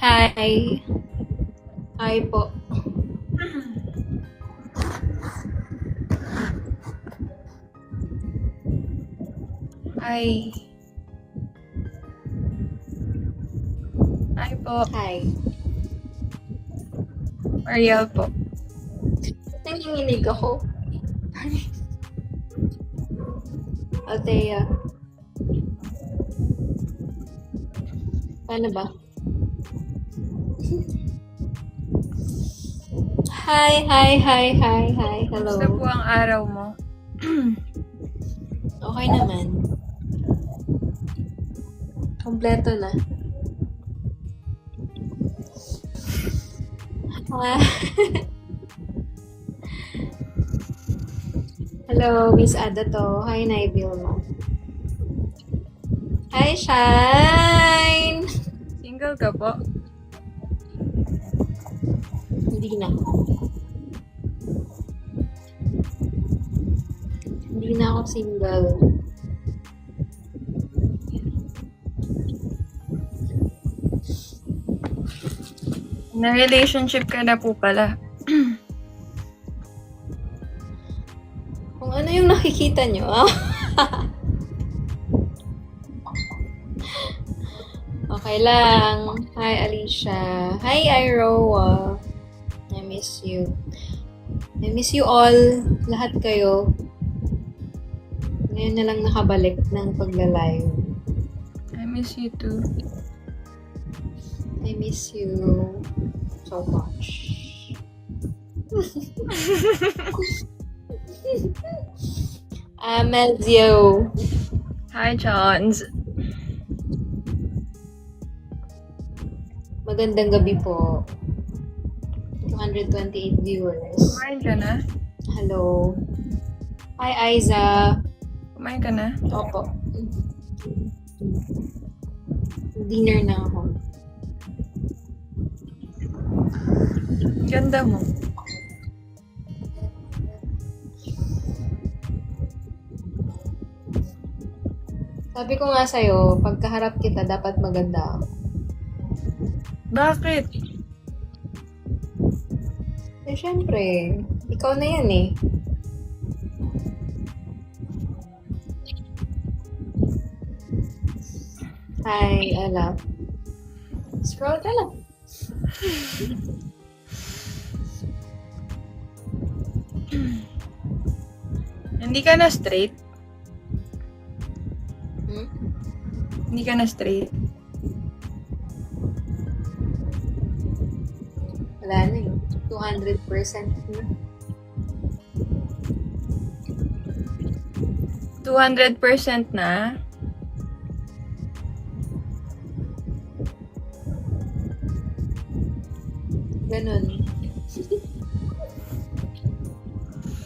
Hi. Hi po. Hi. Hi po. Hi. Ariel po. Nanginginig ako. Althea. Paano ba? Hi. Hello. Kamusta po ang araw mo? Okay naman. Kompleto na. Hello, Miss Ada to. Hi, Vilma. Hi, Shine! Single ka po? Hindi na. Hindi na ako single. Na-relationship ka na po pala. Kung ano yung nakikita nyo, Okay lang. Hi, Alicia. Hi, Iroa. I miss you. I miss you all. Lahat kayo. Ngayon na lang nakabalik ng pagla-live. I miss you too. I miss you so much. Amelzio. Hi, Chons. Magandang gabi po. 228 viewers. Kumain ka na? Hello. Hi, Aiza. Kumain ka na? Opo. Dinner na ako. Ganda mo. Sabi ko nga sa'yo, pagkaharap kita, dapat maganda ako. Bakit? Eh, syempre, ikaw na yan eh. Hi, Ella. Scroll ka lang. Hindi ka na straight? Hmm? Hindi ka na straight? Wala na eh. 200% na. 200% na? Ganun.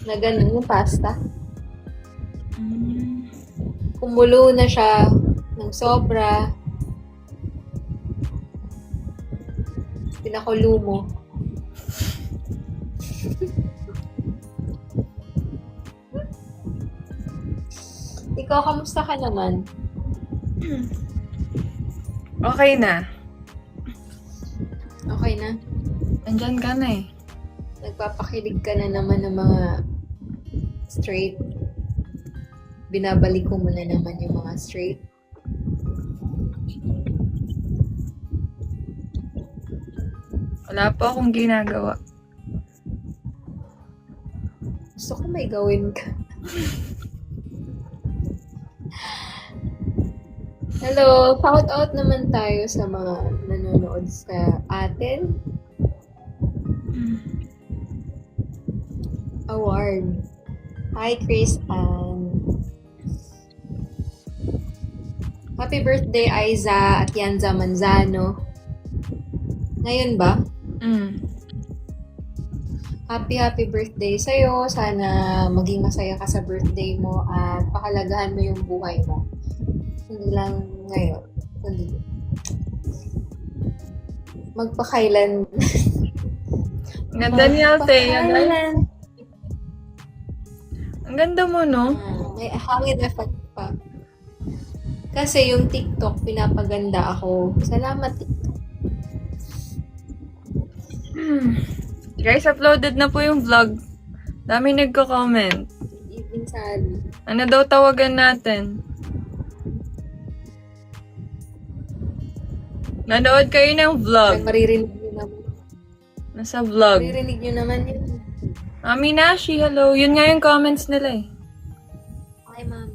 Na ganun yung pasta. Kumulo na siya ng sobra. Pinakulo mo. Ikaw, kamusta ka naman? Okay na. Okay na? Andyan ka na eh. Nagpapakilig ka na naman ng mga straight. Binabalik ko mo na naman yung mga straight. Wala po akong ginagawa. Gusto ko may gawin ka. Hello, shout out naman tayo sa mga nanonood sa atin. Award. Hi, Chris Ann. Happy birthday, Aiza at Yanza Manzano. Ngayon ba? Happy birthday sa'yo. Sana maging masaya ka sa birthday mo at pahalagahan mo yung buhay mo. Hindi lang ngayon. Kundi magpakailan. Ang ganda ni Althea. Magpakailan. Ang ganda mo, no? May hangin effect pa. Kasi yung TikTok, pinapaganda ako. Salamat, TikTok. Guys, uploaded na po yung vlog. Dami nagko-comment. Evening Sally. Ano daw tawagan natin? Nanood kayo ng vlog. Maririnig nyo naman. Nasa vlog. Maririnig nyo naman yun. Mami Nashi, hello. Yun nga yung comments nila eh. Hi, Mami.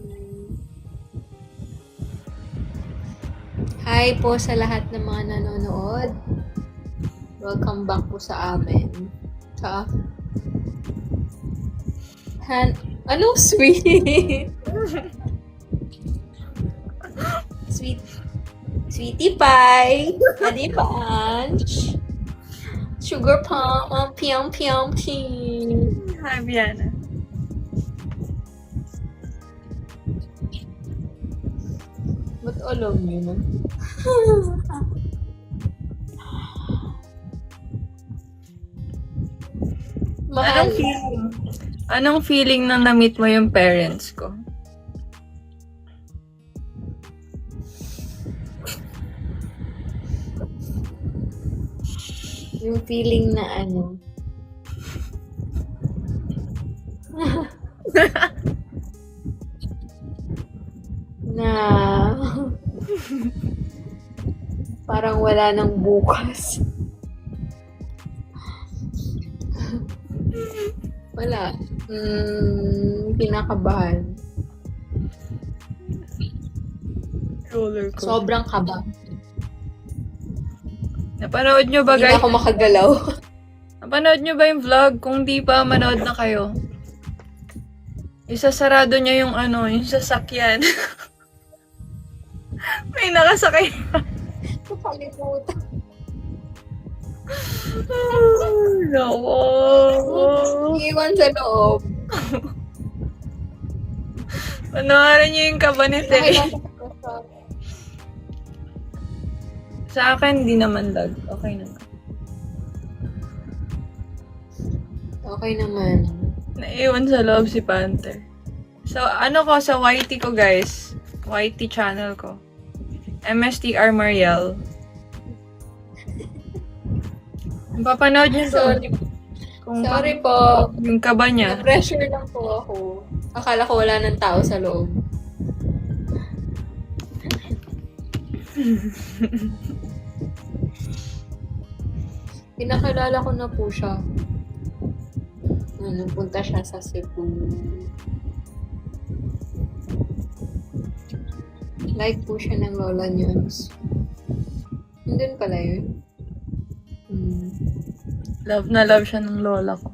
Hi po sa lahat ng mga nanonood. Welcome back po sa amin. Anong sweet? Sweetie pie. Adi punch. Sugar palm. Piang piang ping. Hi, Biana. Ba't alam niyo na? Mahal. Anong feeling nang na-meet mo yung parents ko? Yung feeling na ano. na parang wala nang bukas. Wala. Pinakabahan. Roller coaster. Sobrang kaba. Napanood nyo ba, Hindi guys? na ako makagalaw. Napanood nyo ba yung vlog? Kung di pa, manood na kayo. Isasarado niya yung ano, yung sasakyan. May nakasakay. Nakalimutan. Nako. Iwan sa loob. Panoorin niyo yung kaba ni Tay. Nakilala ko sa Sa akin, di naman lag. Okay naman. Okay naman. Naiwan sa loob si Panther. So, ano ko sa YT ko, guys. YT channel ko. MSTR Mariel. Papanood niyo to. Sorry. Kung Sorry po. yung kaba niya. Na-pressure lang po ako. Akala ko wala ng tao sa loob. Pinakilala ko na po siya. Nung punta siya sa Cebu. Like po siya ng Lola News. Andun pala yun. Love na love siya ng lola ko.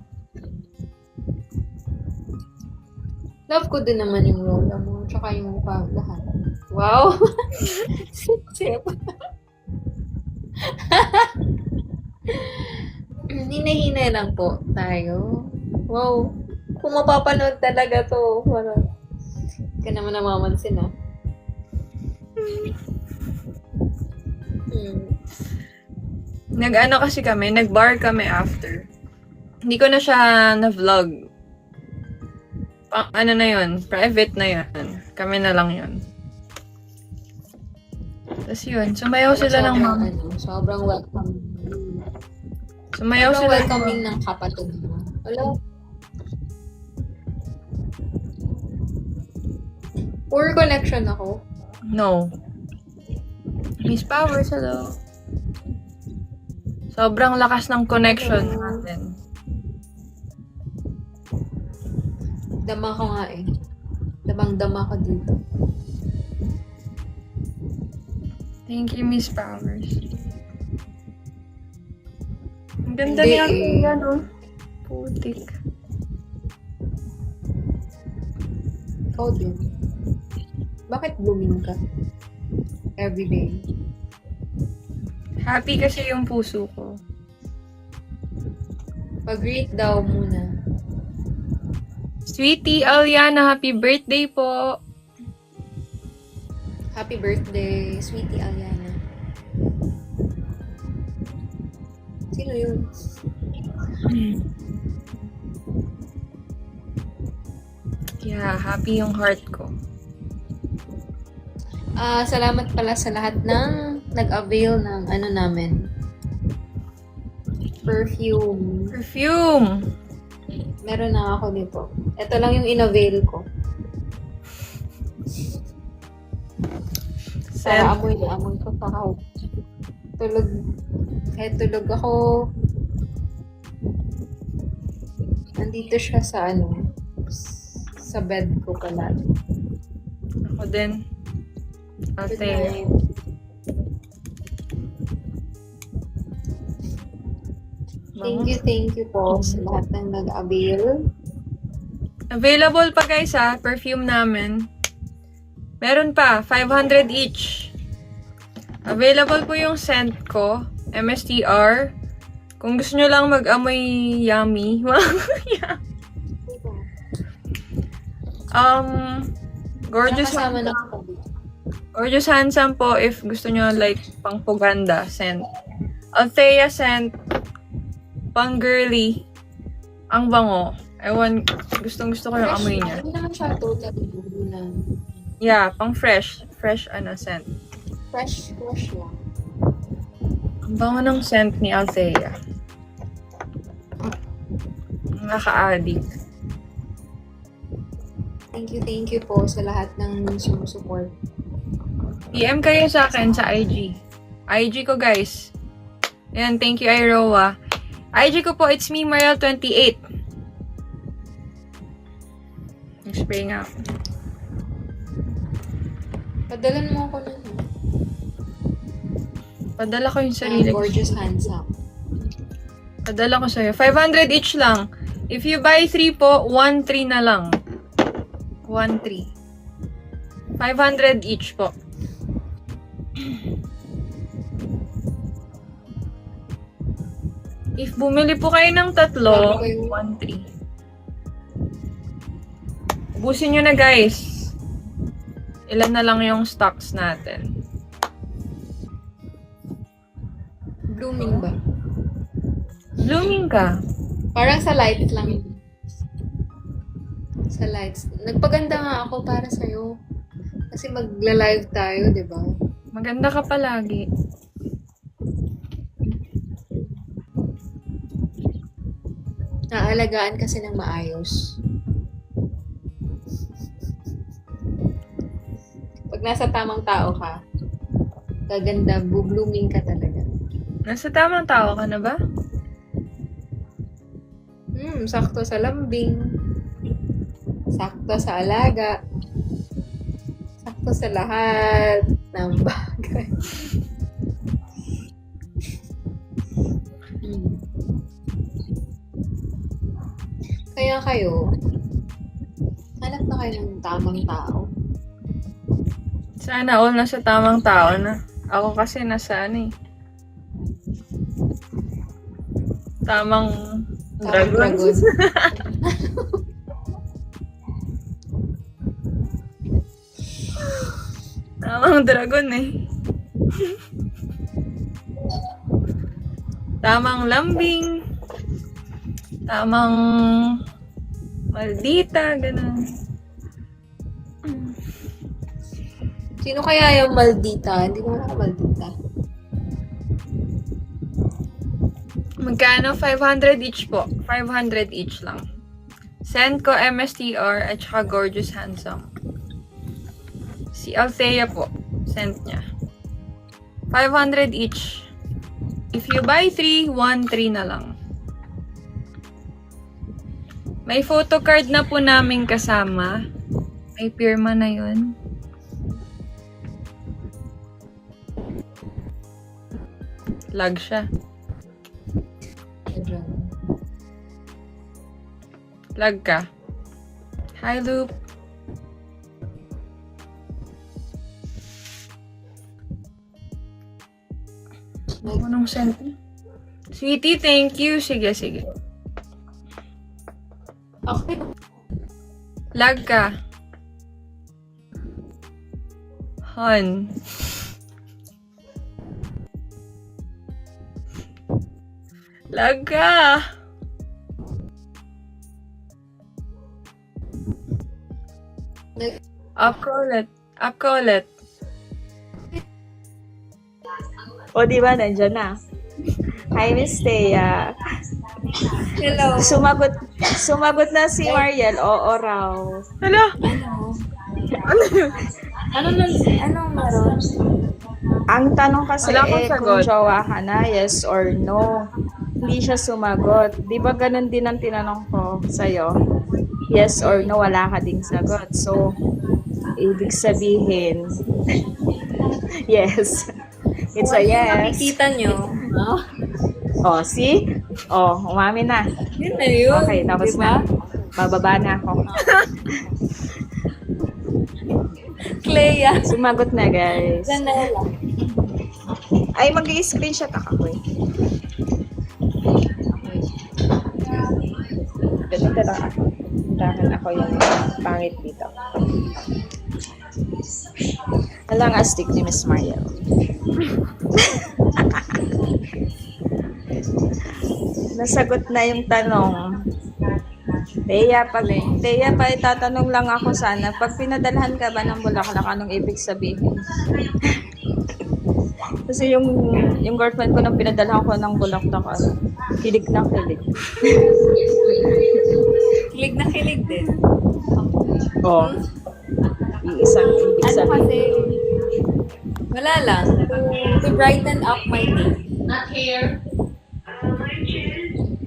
Love ko din naman yung lola mo. Tsaka yung lahat. Wow! Sip. Hinahinay lang po tayo. Wow. Kung mapapanood talaga to, parang ka naman namamansin ah. Nag-ano kasi kami, nag-bar kami after. Hindi ko na siya na-vlog. Ano na yun, private na yun. Kami na lang yun. Tapos yun, sumayaw sila ng mama. Sobrang welcome. Sumayaw Sobrang sila ng welcoming ng kapatid mo. Hello? Poor connection ako. No. Miss Powers, hello. Sobrang lakas ng connection natin. Dama ko nga eh. Damang-dama ko dito. Thank you, Miss Powers. Ang ganda Hindi niya, eh. ano? Putik. Ikaw din. Bakit blooming ka? Everyday. Happy kasi yung puso ko. Pag-greet daw muna. Sweetie Aliana, happy birthday po! Happy birthday, Sweetie Aliana. Sino yun? Yeah, happy yung heart ko. Salamat pala sa lahat ng nag-avail ng ano namin. Perfume. Perfume! Meron na ako nito. Ito lang yung in-avail ko. Para Scent. amoy na amoy ko. Para tulog. Kahit tulog ako, nandito siya sa sa bed ko palagi. Ako din. Good Ate. night. Thank you po sa lahat ng nag-avail. Available pa guys perfume namin. Meron pa, 500 each. Available po yung scent ko, MSTR. Kung gusto nyo lang mag-amoy yummy. Gorgeous Nakasama na ako. Gorgeous Handsome po if gusto nyo like pang puganda scent. Althea scent, pang girly. Ang bango. Ewan, gustong gusto ko yung amoy niya. Hindi naman siya totally na Yeah, pang fresh. Fresh scent. fresh lang. Ang bango ng scent ni Althea. Nakaka-addict. Thank you po sa lahat ng sumusupport. PM kayo sa akin sa IG. IG ko guys. Ayan, thank you Iroa. IG ko po, it's me, Mariel28. Nag-spray nga ako. Padalan mo ako nun. Padala ko yung sarili ko. Gorgeous Handsome. Padala ko sa'yo. 500 each lang. If you buy 3 po, 1-3 na lang. 1-3. 500 each po. If bumili po kayo ng tatlo, 1-3. Ubusin nyo na guys. Ilan na lang yung stocks natin. Blooming ba? Blooming ka. Parang sa lights lang. Sa lights. Nagpaganda nga ako para sa'yo. Kasi magla-live tayo, di ba? Maganda ka palagi. Naalagaan kasi ng maayos. Pag nasa tamang tao ka, gaganda, blooming ka talaga. Nasa tamang tao ka na ba? Sakto sa lambing. Sakto sa alaga. Sakto sa lahat ng bagay. Kaya kayo, hanap na kayo ng tamang tao. Sana all nasa tamang tao na. Ako kasi nasa tamang dragon. Tamang dragon eh. Tamang lambing. Tamang maldita, ganun. Sino kaya yung maldita? Hindi ko na maldita. Magkano? 500 each po. 500 each lang. Send ko MSTR at saka Gorgeous Handsome. Si Althea po. Send niya. 500 each. If you buy 3, 1-3 na lang. May photocard na po namin kasama. May pirma na yun. Lag siya. Lag ka. Hi, Loop. Anong sent? Sweetie, thank you. Sige, sige. Okay. Lag ka. Han. Lag ka. Up ko ulit. Up ko ulit. O, di ba? Nandyan na. Hi, Miss Thea. Hello. Sumagot na si Mariel. Oo raw. Hala! Anong meron? Ang tanong kasi Wala akong kung sagot. jowa ka na, yes or no. Hindi siya sumagot. Di ba ganun din ang tinanong ko sa'yo? Yes or no, wala ka ding sagot. So, ibig sabihin, yes. It's a yes. Nakikita nyo. Oh, see? Oh, umamin na. Yun na yun. Okay, tapos diba? na. Bababa na ako. Clea. Sumagot na, guys. Janela. Ay, mag-i-screenshot ako eh. Dito lang ako. Dahan ako yung pangit dito. Alang astig ni Miss Mariel. Nasagot na yung tanong. Teya, pa itatanong lang ako sana, pag pinadalhan ka ba ng bulaklak, anong ibig sabihin? Kasi yung girlfriend ko nang pinadalhan ko ng bulaklak, hilig na hilig. Kilig na kilig din. Oh. Iisang ibig Ano sabihin. kasi, wala lang. To brighten up my day.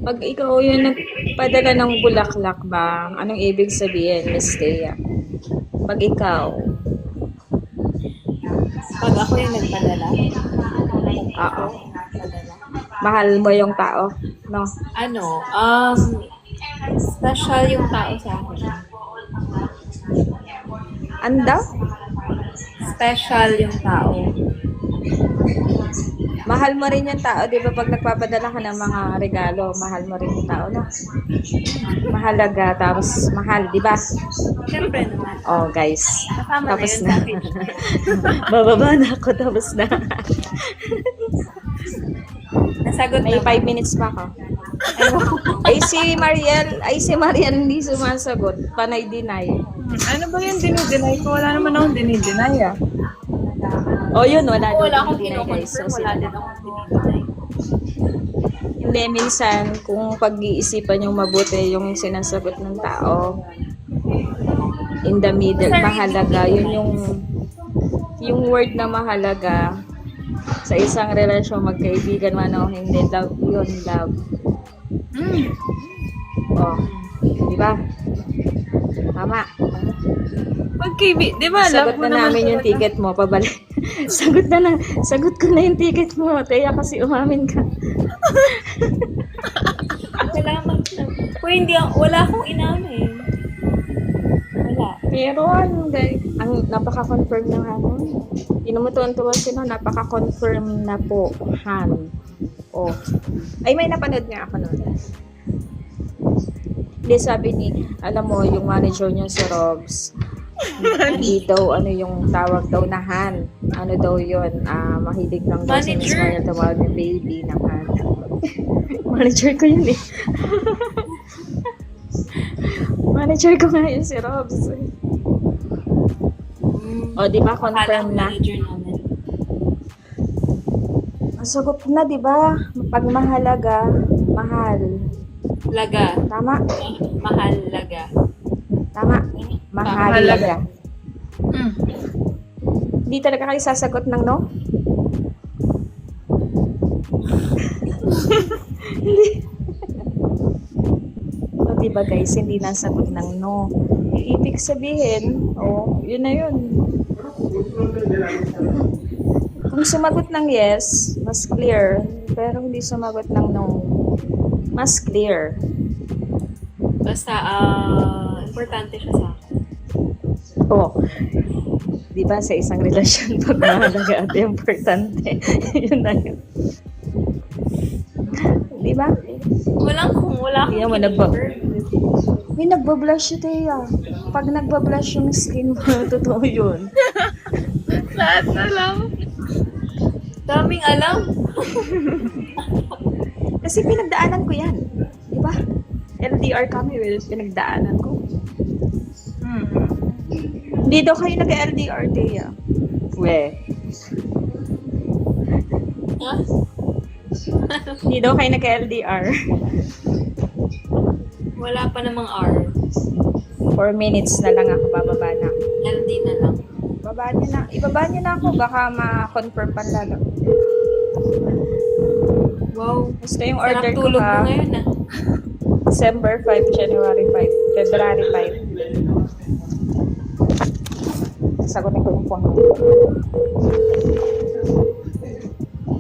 Pag ikaw yung nagpadala ng bulaklak ba, anong ibig sabihin, Miss Thea? Pag ikaw, Pag ako yung nagpadala. oo. Mahal mo yung tao, no? Ano, special yung tao sa akin. Anda? Special yung tao. Mahal mo rin yung tao, di ba? Pag nagpapadala ka ng mga regalo, mahal mo rin yung tao, no? Mahalaga, tapos mahal, di ba? Siyempre naman. Oh, guys. Kasama Tapos na na. yun sa page. Bababa na ako, tapos na. Nasagot May na. 5 minutes pa ako. Ay, si Mariel hindi sumasagot. Panay deny. Ano ba yung dinideny ko? Wala naman akong dinideny ah. Oh, yun, wala Wala daw akong deny, guys. So, kinoconfirm. Wala din akong dinideny. hindi, minsan, kung pag-iisipan yung mabuti yung sinasagot ng tao, in the middle, mahalaga, yun yung word na mahalaga sa isang relasyon, magkaibigan man o hindi, love, yun, love. Oh, di ba? Tama. Di ba? Sagot Love mo na naman namin yung talaga. ticket mo, pabalik. Sagot ko na yung ticket mo, Teya, kasi umamin ka. Salamat na. Kung hindi, wala akong inamin. Wala. Meron, guys. Ang napaka-confirm ng ano. Inumutuan-tuwan sila, napaka-confirm na po, Han. Oh. Ay, may napanood nga ako nun. Hindi, sabi ni, alam mo, yung manager niya si Robs, hindi daw, ano yung tawag daw na Han. Ano daw yun, mahilig lang daw si Miss Manager? Mariel tawag ng baby ng Han. Manager ko yun eh. Manager ko nga yun si Robs. O, di ba, confirm na? Manager namin. Sagot na, di ba? Pag mahalaga, mahal. Laga. Tama? Mahal laga. Tama? Mahalaga. Mm. Hindi talaga kayo sasagot ng no? O, diba guys, hindi nasagot ng no. Ibig sabihin, yun na yun. Kung sumagot ng yes, mas clear. Pero hindi sumagot ng no, mas clear. Basta, importante siya sa akin. Oh, di ba sa isang relasyon pag mahalaga at importante, yun na yun. Di ba? Wala akong Hindi naman nagba- kinonfirm. May nagbablush yun, Teya. Pag nagbablush yung skin mo, totoo yun. Lahat na lang. Daming alam. Kasi pinagdaanan ko yan. Di ba? LDR kami, pinagdaanan ko. Hindi daw kayo nag-LDR, Teya. We. Ha? Hindi daw kayo nag-LDR. Wala pa namang R. 4 minutes na lang ako, bababa na. LD na lang. Ibaba niyo na ako, baka ma-confirm pa lalo. Wow. Basta yung Sarap order ko tulog mo ha, ngayon ah. December 5, January 5, February 5. Sagutin ko yung phone mo.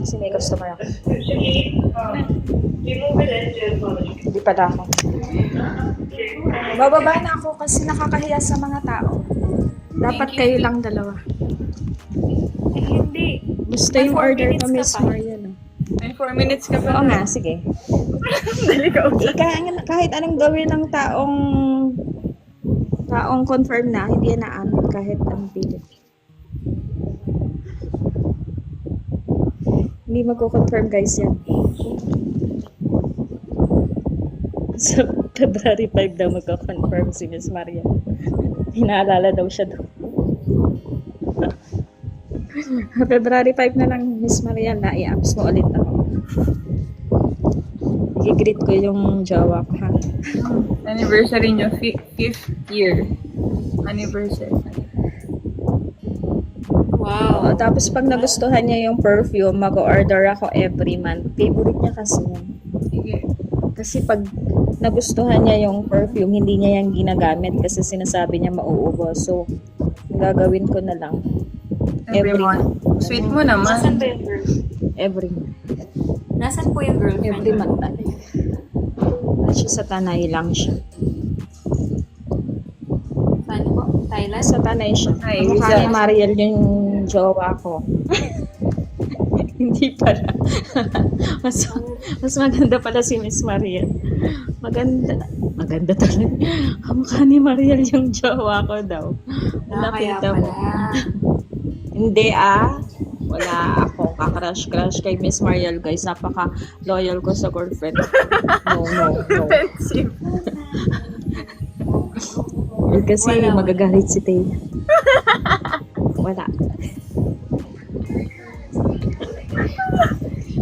Kasi may customer ako. Hindi pala ako. Bababa na ako kasi nakakahiya sa mga tao. Dapat kayo lang dalawa. Eh, hindi. Gusto yung May 4 order minutes ko, ka Miss pa. Marian. May 4 minutes ka pa. Oo nga, sige. Dali ka ulit. Kahit anong gawin ng taong confirm na, hindi yan naamin kahit anong pilit. Hindi magko-confirm guys yan. Sa February 5 daw magko-confirm si Miss Maria. Hinaalala daw siya daw. February 5 na lang, Miss Maria, na i-apps mo ulit ako. I-greet ko yung jowa ko, ha? Anniversary nyo, 5th year. Anniversary. Wow. Oo, tapos pag nagustuhan niya yung perfume, mag-order ako every month. Favorite niya kasi yun. Sige. Kasi pag nagustuhan niya yung perfume, hindi niya yung ginagamit kasi sinasabi niya mauubos. So, gagawin ko na lang. Every month. Sweet mo Nasaan naman. ba yung girl? Every month. Nasaan po yung girlfriend? Every month. At siya sa Tanay lang siya. Saan po? Thailand? Sa Tanay siya. Ay, Mukha Rizal. ni Mariel yung jowa ko. Hindi pala. mas maganda pala si Miss Mariel. Maganda talaga. Mukha ni Mariel yung jowa ko daw. Kaya Nakita mo. pala. Hindi wala akong kakrush kay Miss Mariel guys. Napaka-loyal ko sa girlfriend. No. Defensive. Kasi Wala. magagalit si Tay. Wala.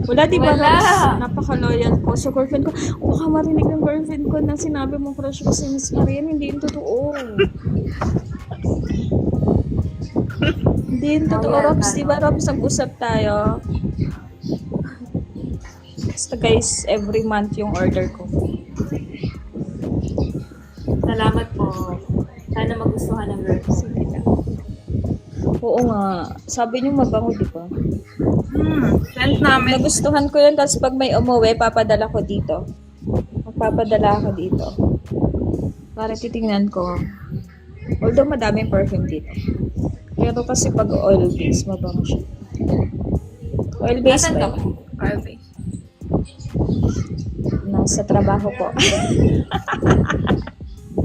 Wala, di ba? Wala. Rox? Napaka-loyal ko sa girlfriend ko. Baka marinig ng girlfriend ko na sinabi mong crush ko si Miss Marian. Hindi yun totoo. Hindi yun totoo, Robs. Di ba, Robs? Nag-usap tayo. Basta guys, every month yung order ko. Salamat po. Sana magustuhan ng girl. Sige lang. Oo nga. Sabi niyo mabango, di ba? Sent namin. Nagustuhan ko yun, tapos pag may umuwi, papadala ko dito. Magpapadala ako dito. Para titingnan ko. Although madaming perfume dito. Pero kasi pag oil-based, mabango siya. Oil-based Nasaan ba? ka? Okay. Nasa trabaho ko.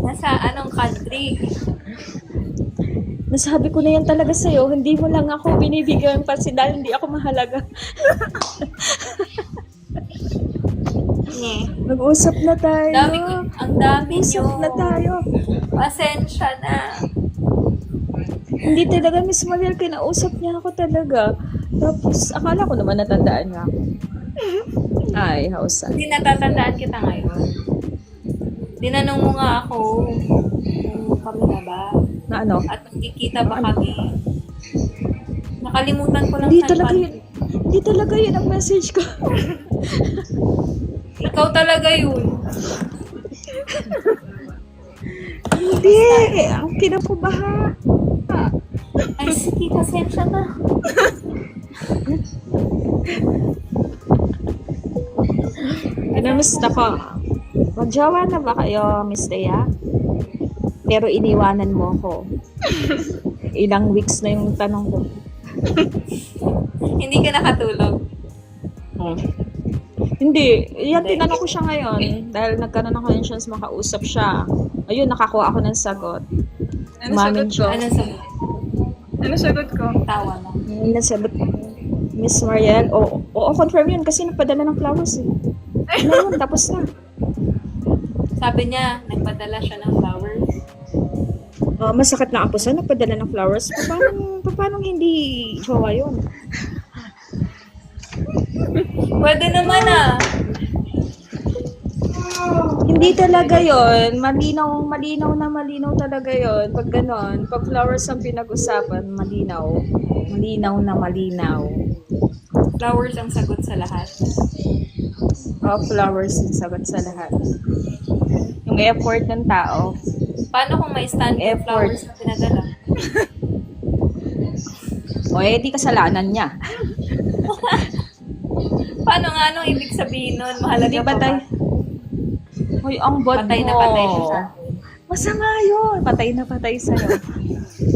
Nasa anong country? Nasabi ko na yan talaga sa'yo, hindi mo lang ako binibigyan pansin dahil hindi ako mahalaga. Mag-usap na tayo. Ang dami Mag-usap nyo. na tayo. Pasensya na. Hindi talaga, Miss Mariel, kinausap niya ako talaga. Tapos, akala ko naman natandaan niya ako. Ay, hausan. Hindi natatandaan kita ngayon. Tinanong mo nga ako kung kami na ba? Na ano? At magkikita ba kami? Nakalimutan ko lang Hindi saan talaga pa- yun. Hindi talaga yun ang message ko. Ikaw talaga yun. Hindi. Ang kinapubaha. Ay, sige, pasensya na. Pinamusta ko. Magjawa na ba kayo, Miss Thea? Pero iniwanan mo ko. Ilang weeks na yung tanong ko. Hindi ka nakatulog. Hindi. Yan, tinanong ko siya ngayon. Dahil nagkaroon ako ng chance makausap siya. Ayun, nakakuha ako ng sagot. Ano Umamin sagot ko? Ano sa Ano sagot ko? tawa na? Yung nasagot, Miss Mariel, oo, confirm yun kasi napadala ng flowers eh. Ano yun, tapos na. Sabi niya, nagpadala siya ng flowers. Masakit na ako sa nagpadala ng flowers. Paano hindi jowa yun? Pwede naman ah. Hindi talaga yon. Malinaw talaga yon. Pag ganon, pag flowers ang pinag-usapan, malinaw. Malinaw na malinaw. Flowers ang sagot sa lahat. Flowers yung sagot sa lahat. Yung effort ng tao. Paano kung may stand for Effort. flowers na pinadala? O di kasalanan niya. Paano nga anong ibig sabihin nun? Mahalaga Hindi pa ba ba? tayo? Hoy, ang bot Patay mo. na patay siya sa akin. Masama yun. Patay na patay sa'yo.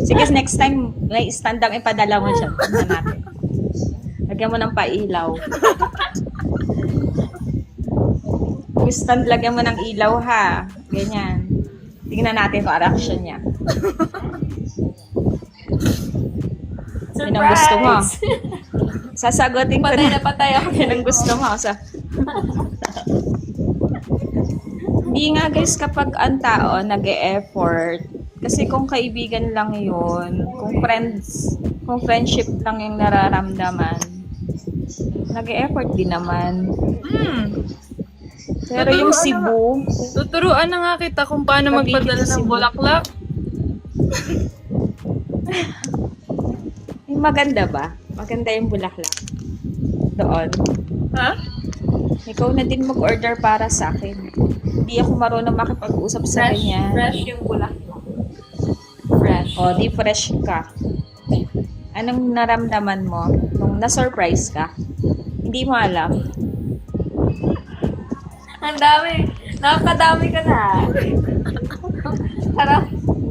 Sige, next time, may stand ang ipadala mo dyan. Tignan natin. Lagyan mo ng pailaw. Yung stand, lagyan mo ng ilaw, ha? Ganyan. Tingnan natin kung reaction niya. Yun ang gusto mo. Sasagutin ko Patay na. na patay ako. Yan ang gusto mo. Hindi nga guys, kapag ang tao nag-e-effort, kasi kung kaibigan lang yun, kung friendship lang yung nararamdaman, nag-e-effort din naman. Pero yung Cebu, Tuturuan na nga kita kung paano magpadala ng bulaklak. yung maganda ba? Maganda yung bulaklak. Doon. Ha? Ikaw na din mag-order para sa akin. Hindi ako marunong makipag-usap sa kanya. Fresh yung bulaklak. Fresh. O, di fresh ka. Anong naramdaman mo nung na-surprise ka? Hindi mo alam. Ang dami. Nakakadami ka na. Parang,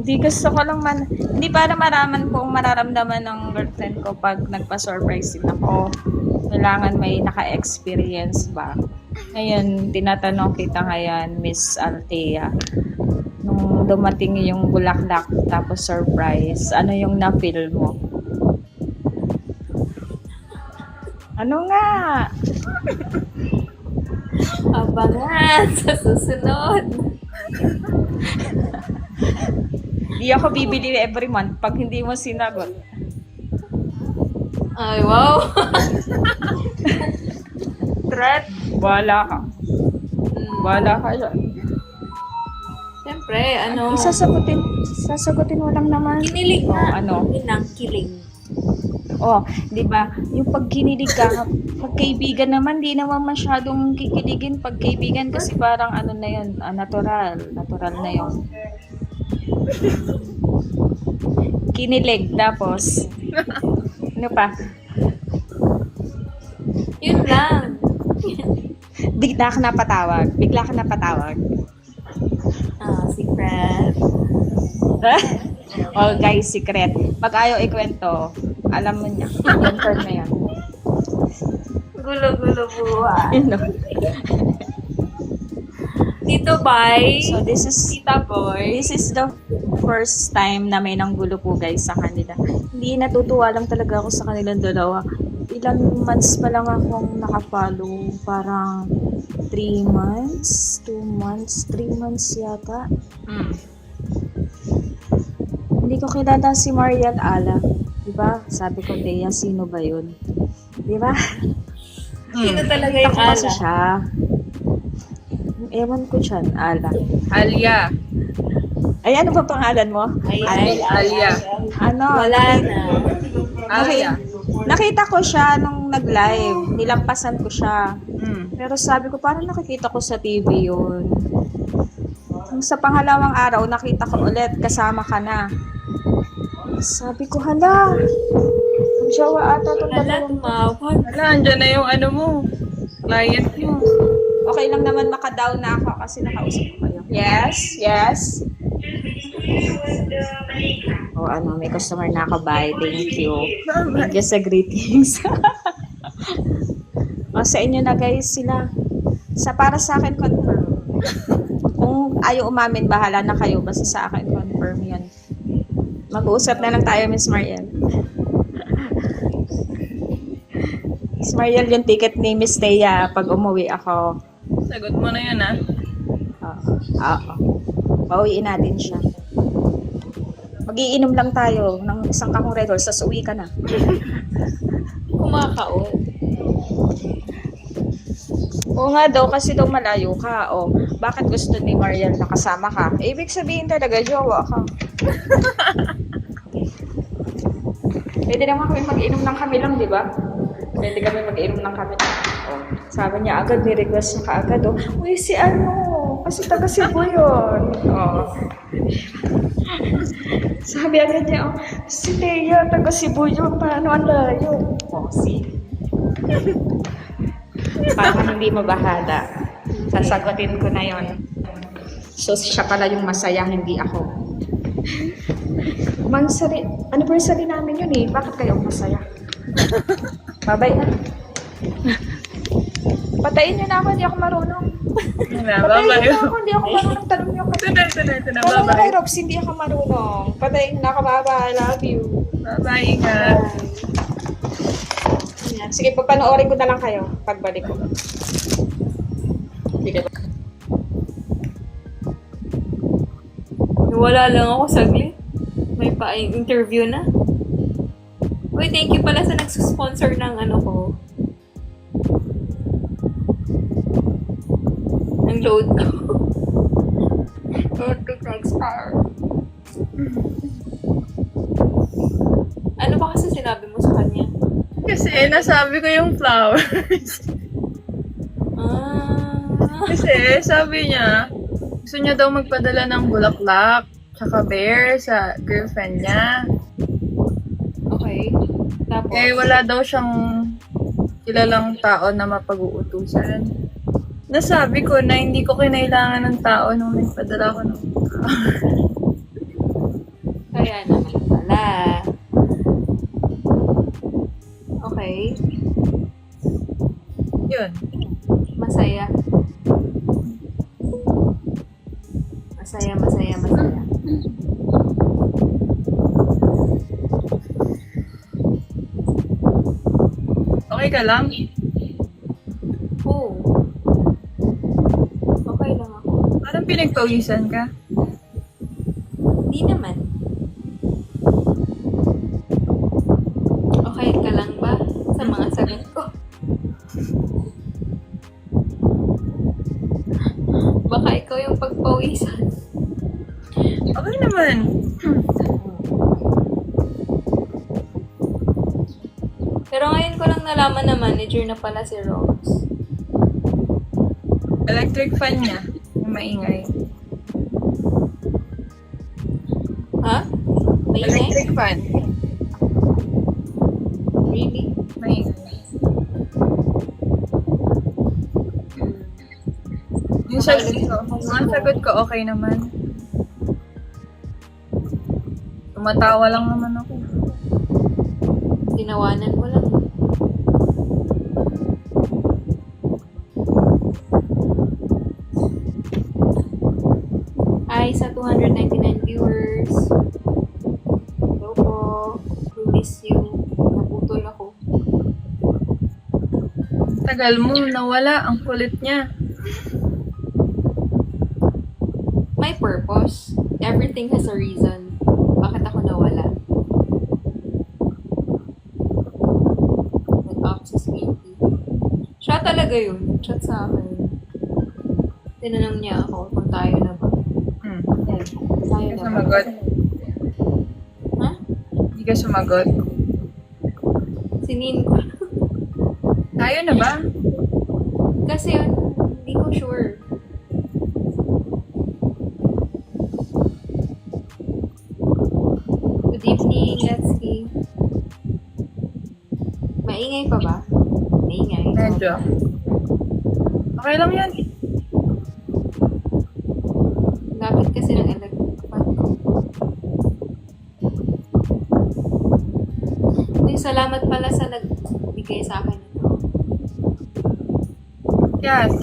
Hindi gusto ko lang hindi para maraman kung mararamdaman ng girlfriend ko pag nagpa-surprise din ako. Kailangan may naka-experience ba? Ngayon, tinatanong kita ngayon, Miss Althea. Nung dumating yung bulaklak tapos surprise, ano yung na-feel mo? Ano nga? abangan sa susunod. Di ako bibili every month pag hindi mo sinagot. Ay, wow. Threat? Wala ka. Wala ka dyan. Siyempre, ano, Sasagutin mo lang naman. kinilig na. ano? Yun ang kiling. Oh, 'di ba? Yung pag kinilig ka, pag kaibigan naman, di naman masyadong kikiligin pag kaibigan kasi parang ano na 'yun, natural na 'yun. Kinilig tapos ano pa? Yun lang. Bigla ka napatawag. Secret. Oh, guys, secret. Pag ayaw ikwento, alam mo niya. Confirm na yan. Gulo-gulo buhay. You know? Tito Bay. So, this is Tita Boy. the first time na may nanggulo po guys sa kanila. Hindi, natutuwa lang talaga ako sa kanilang dalawa. Ilang months pa lang akong nakafollow. Parang 3 months, 2 months, 3 months yata. Hindi ko kilala si Mariel Ala. Diba? Sabi ko, Dea, sino ba yun? Diba? Sino talaga yung Ako kasi ala? siya. Ewan ko dyan, Ala. Alia. Ay, ano ba pangalan mo? Ay, Alia. Ano? wala na. Alia. Nakita ko siya nung nag-live. Nilampasan ko siya. Mm. Pero sabi ko, parang nakikita ko sa TV yun. Nung sa pangalawang araw, nakita ko ulit, kasama ka na. Sabi ko, hala, ang jowa ata itong dalawang. Tumawag. Wala, andyan na yung ano mo. Client mo. Okay lang naman maka-down na ako kasi nakausap ko kayo. Yes. O ano, may customer na ako. Bye, thank you. Thank you sa greetings. O sa inyo na guys sila. Para sa akin, confirm. Kung ayaw umamin, bahala na kayo. Basta sa akin, confirm yan. Mag-uusap na lang tayo, Miss Mariel. Miss Mariel, yung ticket ni Miss Thea pag umuwi ako. Sagot mo na yun, ha? Oo. Pauwiin natin siya. Mag-iinom lang tayo ng isang kakong Red Horse, tapos uwi ka na. Kumakaon. Oo nga daw, kasi daw malayo ka. O, bakit gusto ni Mariel na kasama ka? Eh, ibig sabihin talaga, jowa ka. Pwede naman kami mag-inom ng kami lang, di ba? Pwede kami mag-inom ng kami lang. O, sabi niya agad, may request niya kaagad. O, uy, si ano? Kasi taga Cebu yun. O. Sabi agad niya, oh, si Thea, taga Cebu yun. Paano ang layo? O, si. Parang hindi mabahala. Sasagutin ko na yon. So, siya pala yung masaya, hindi ako. Anniversary namin yun eh. Bakit kayo masaya? Babay na. Patayin niyo na ako, hindi ako marunong. Patayin niyo ako, hindi ako marunong. Tanong niyo ako. Ito na, Wala bye-bye. kay Robs, hindi ako marunong. Patayin na ako, bye-bye. I love you. Bye-bye ka. Ayan. Sige, papanoorin ko na lang kayo pagbalik ko. Sige. Wala lang ako saglit. May pa-interview na. Uy, thank you pala sa nagsusponsor ng ano ko. Ng load ko. Load to Cragstar. Ano ba kasi sinabi mo sa kanya? Kasi nasabi ko yung flowers. Kasi sabi niya, gusto niya daw magpadala ng bulaklak tsaka bear sa girlfriend niya. Okay. Tapos? Eh, wala daw siyang kilalang tao na mapag-uutusan. Nasabi ko na hindi ko kinailangan ng tao nung nagpadala ko ng Kaya naman pala. Okay. Yun. Masaya. Masaya. Okay ka lang? Oo. Okay lang ako. Parang pinagpawisan ka? Hindi naman. Okay ka lang ba sa mga sagot ko? Baka ikaw yung pagpawisan. Okay naman. Pero ngayon ko lang nalaman na manager na pala si Rose. Electric fan niya. Yung maingay. Ha? Maingay? Electric fan. Really? Maingay. Yung sagot ko, okay naman. Tumatawa lang naman ako. Tinawanan mo lang. Hi sa 299 viewers. Hello po. We miss you. Naputol ako. Tagal mo, nawala. Ang kulit niya. My purpose. Everything has a reason. Bakit ako nawala? Nag-access maybe. Siya talaga yun. Chat sa akin. Tinanong niya ako kung tayo na ba. Tayo Hindi ka na ba? sumagot. Ha? Hindi ka sumagot. Sinin ko. Tayo na ba? Kasi yun, hindi ko sure. Good evening, Letsky. Maingay pa ba? Maingay. Medyo. Okay lang yan. Lapit kasi ng electric fan ko. Uy, salamat pala sa nagbigay sa akin ito.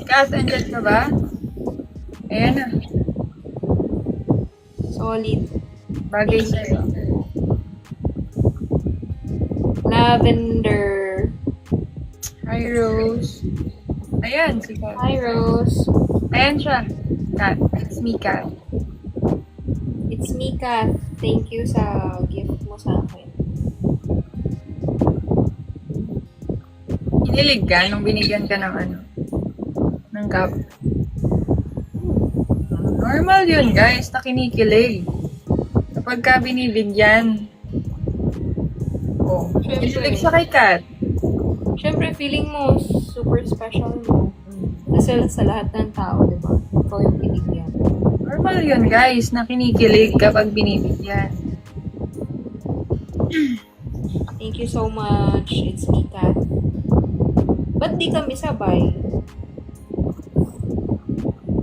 Kat, andyan ka ba? Ayan na. Solid. Bagay sa'yo. Lavender. Hi, Rose. Ayan, si Kat. Hi, Rose. Ayan siya. Kat. It's me, Kat. It's me, Kath. Thank you sa gift mo sa akin. Kinilig ka nung binigyan ka ng ano. ng cup. Normal yun, guys, na kinikilig. Kapag ka binibigyan. Oh, kinikilig siya kay Kat. Siyempre, feeling mo super special mo. Kasi sa lahat ng tao, di ba? Ikaw yung binigyan. Normal yun, guys, na kinikilig kapag binibigyan. Thank you so much. It's me, Kat. Ba't di kami sabay?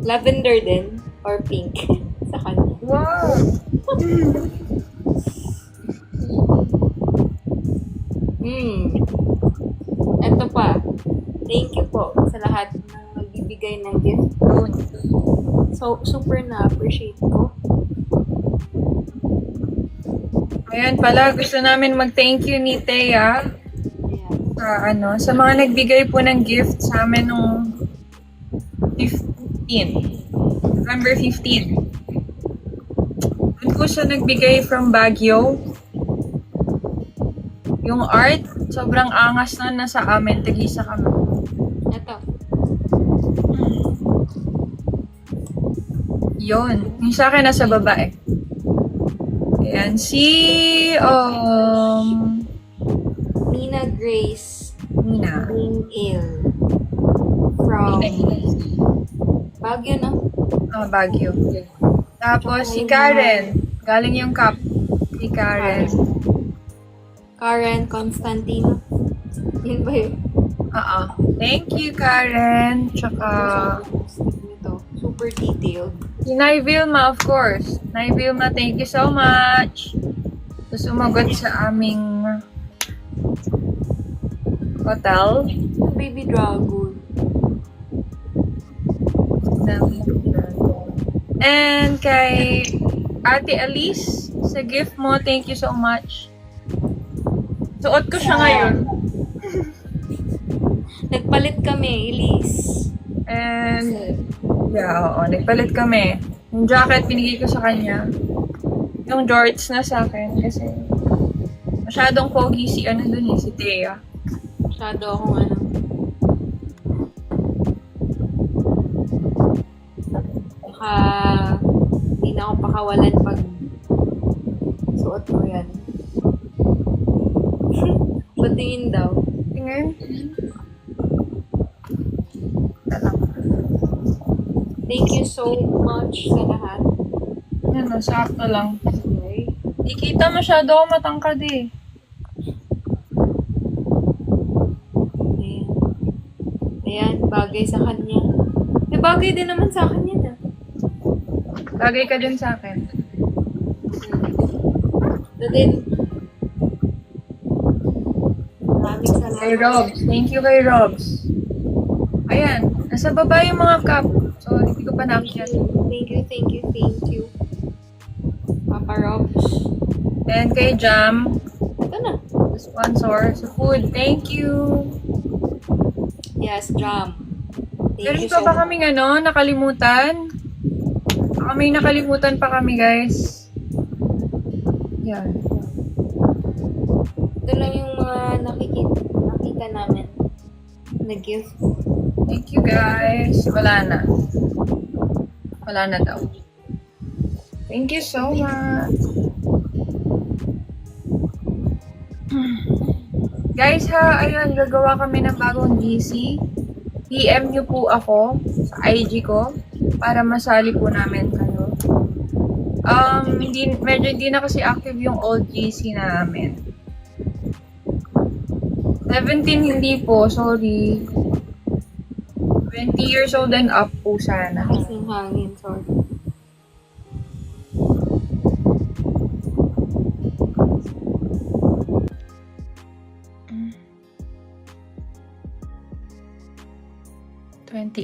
Lavender din? Or pink? Sa kanya. Wow! Ito pa. Thank you po sa lahat ng nagbibigay ng gift. So, super na-appreciate ko. Ayan pala, gusto namin mag-thank you ni Thea Ayan. sa mga nagbigay po ng gift sa amin nung 15. November 15. Doon po siya nagbigay from Baguio. Yung art, sobrang angas na nasa amin. Tag-isa kami. Ito. Yun. Yung sa akin nasa baba eh. Ayan. Nina Grace Nina. Being Ill. From Baguio, no? Baguio. Tapos si Karen. Galing yung cup. Si Karen. Karen Constantino. Yun ba yun? Thank you, Karen. Tsaka Nito. Super detailed. si Nay Vilma, of course. Nay Vilma, thank you so much. So, sumagot sa aming hotel. Baby Dragon. And kay Ate Alice, sa gift mo, thank you so much. Suot ko siya ngayon. Nagpalit kami, Elise. And, nagpalit kami. Yung jacket, binigay ko sa kanya. Yung jorts na sa akin. Kasi, masyadong pogi si si Thea. Masyado akong Baka hindi na ako pakawalan pag suot ko yan. Patingin daw. Tingin. Thank you so much sa lahat. Yan, sakto lang. Okay. Di kita masyado ako matangkad eh. Ayan. Ayan, bagay sa kanya. May bagay din naman sa akin yan, ah. Bagay ka din sa akin. Ito din. Maraming salamat. Kay Robs. Thank you kay Robs. Ayan. Nasa baba yung mga cup. So, hindi ko pa nakiyan. Thank you. Papa Robs. And kay Jam. Ito na. The sponsor sa food. Thank you. Yes, Jam. Thank Meron you pa so ba much. kaming nakalimutan? Baka may nakalimutan pa kami, guys. Yan. Ito lang yung mga nakita namin na gift. Thank you, guys. Wala na. Wala na daw. Thank you so much. Guys, ayun, gagawa kami ng bagong GC. PM nyo po ako sa IG ko para masali po namin kayo. Medyo hindi na kasi active yung old GC namin. 17 hindi po, sorry. 20 years old and up po sana. Kasing hangin, sorry.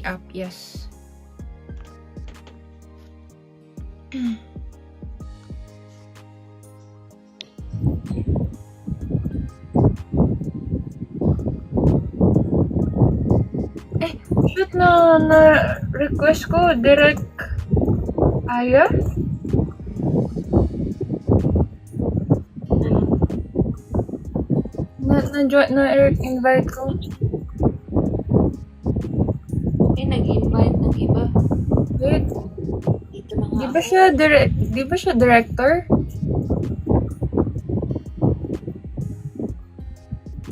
Up, yes. Shoot na request ko direct Aya? Na invite ko. Nag-invite ng iba. Wait, Dito na nga. di ba siya director?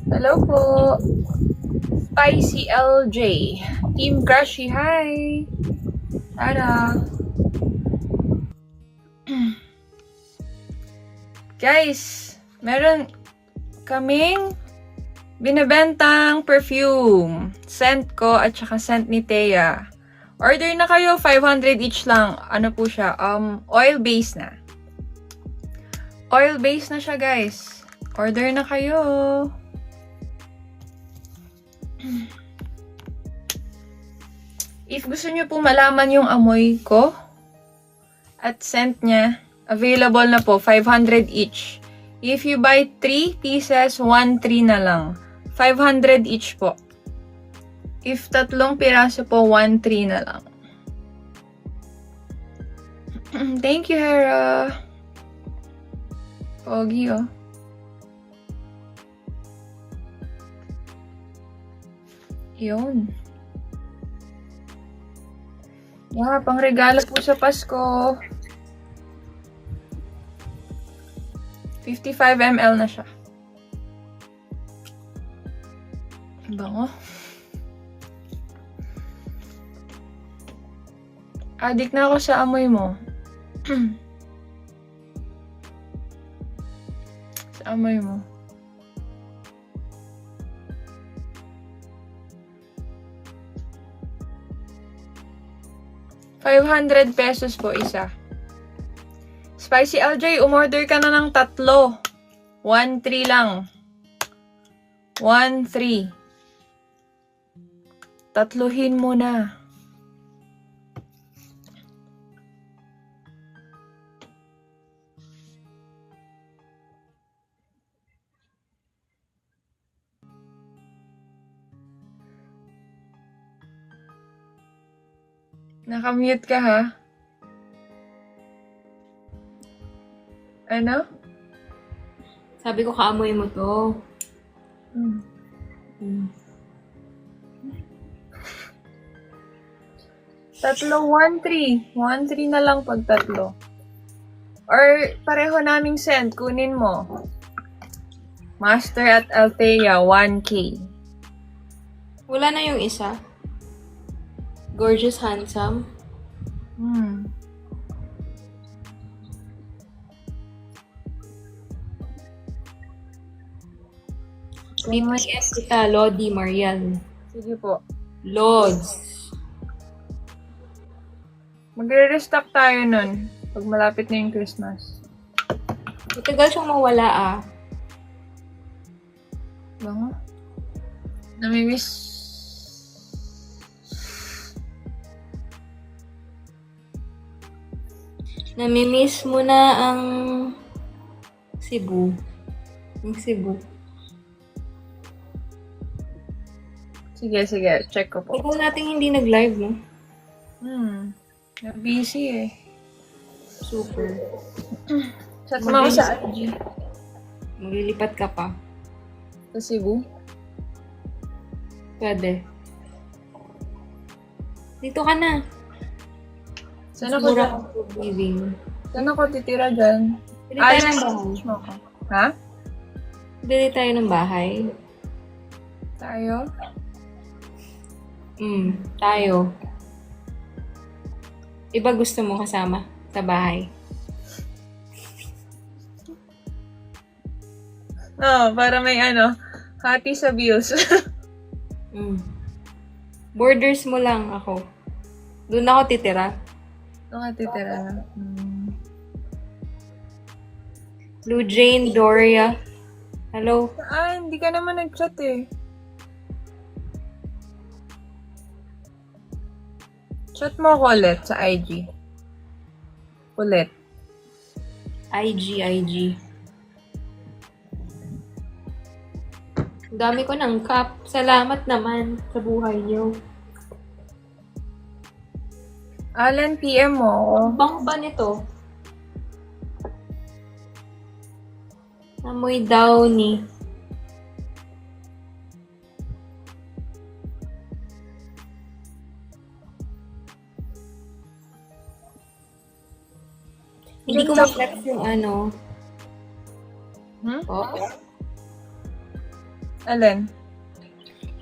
Hello po. Spicy LJ. Team Crushy, hi. Tara. Guys, meron kaming binibentang perfume. Scent ko at saka scent ni Thea. Order na kayo, 500 each lang. Ano po siya? Oil base na. Oil base na siya, guys. Order na kayo. If gusto niyo po malaman yung amoy ko at scent niya, available na po, 500 each. If you buy 3 pieces, 1-3 na lang. 500 each po. If 3 piraso po, 1-3 na lang. Thank you, Hera. Pogi, oh. Yun. Yeah, pang regalo po sa Pasko. 55 ml na siya. Bango. Addict na ako sa amoy mo. Sa amoy mo. ₱500 po isa. Spicy LJ, umorder ka na ng 3. 1-3 lang. 1-3. Tatluhin mo na. Nakamute ka, ha? Ano? Sabi ko, kaamoy mo to. Tatlo, 1-3. 1-3 na lang pag 3. Or pareho naming scent, kunin mo. Master at Althea, 1K. Wala na yung isa. Gorgeous, handsome. BTS kita, Lodi Marian. Sige po. Lods. Magre-restock tayo nun pag malapit na yung Christmas. Matagal siyang mawala, ah. Bango. Namimiss. Namimiss mo na ang Cebu. Ang Cebu. Sige. Check ko po. Ikaw natin hindi nag-live, no? Busy eh. Super. Chat mo ako sa IG. Maglilipat ka pa. Sa Cebu. Pwede. Dito ka na. Saan ako dyan? Living. Saan ako titira dyan? Pili tayo ng bahay. message mo ako. Ha? Pili tayo ng bahay. Tayo? Tayo. Iba gusto mo kasama sa bahay? Para may hati sa views. Borders mo lang ako. Doon ako titira. Doon ka titira. Blue Jane, Doria. Hello? Hindi ka naman nag-chat eh. Chat mo ako ulit sa IG. Ulit. IG. Ang dami ko ng cup. Salamat naman sa buhay niyo. Alan, PM mo ako. Bang ba nito? Amoy downy. Hindi ko ma-flex yung ano. Hmm? Oh, Alin?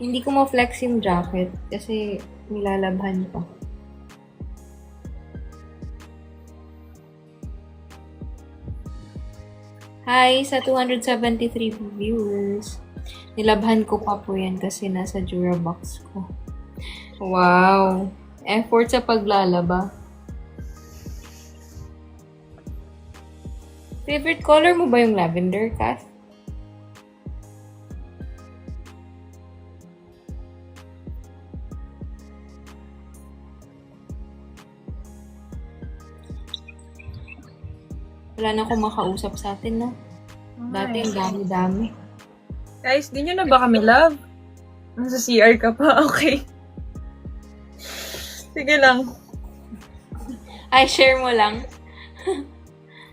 hindi ko ma-flex yung jacket kasi nilalabhan pa. Hi sa 273 viewers. Nilabhan ko pa po yan kasi nasa Durabox ko. Wow! Effort sa paglalaba. Favorite color mo ba yung lavender, Kath? Wala na akong makausap sa atin, no? Dati ang dami-dami. Guys, di nyo na ba kami love? Nasa CR ka pa? Okay. Sige lang. Ay, share mo lang.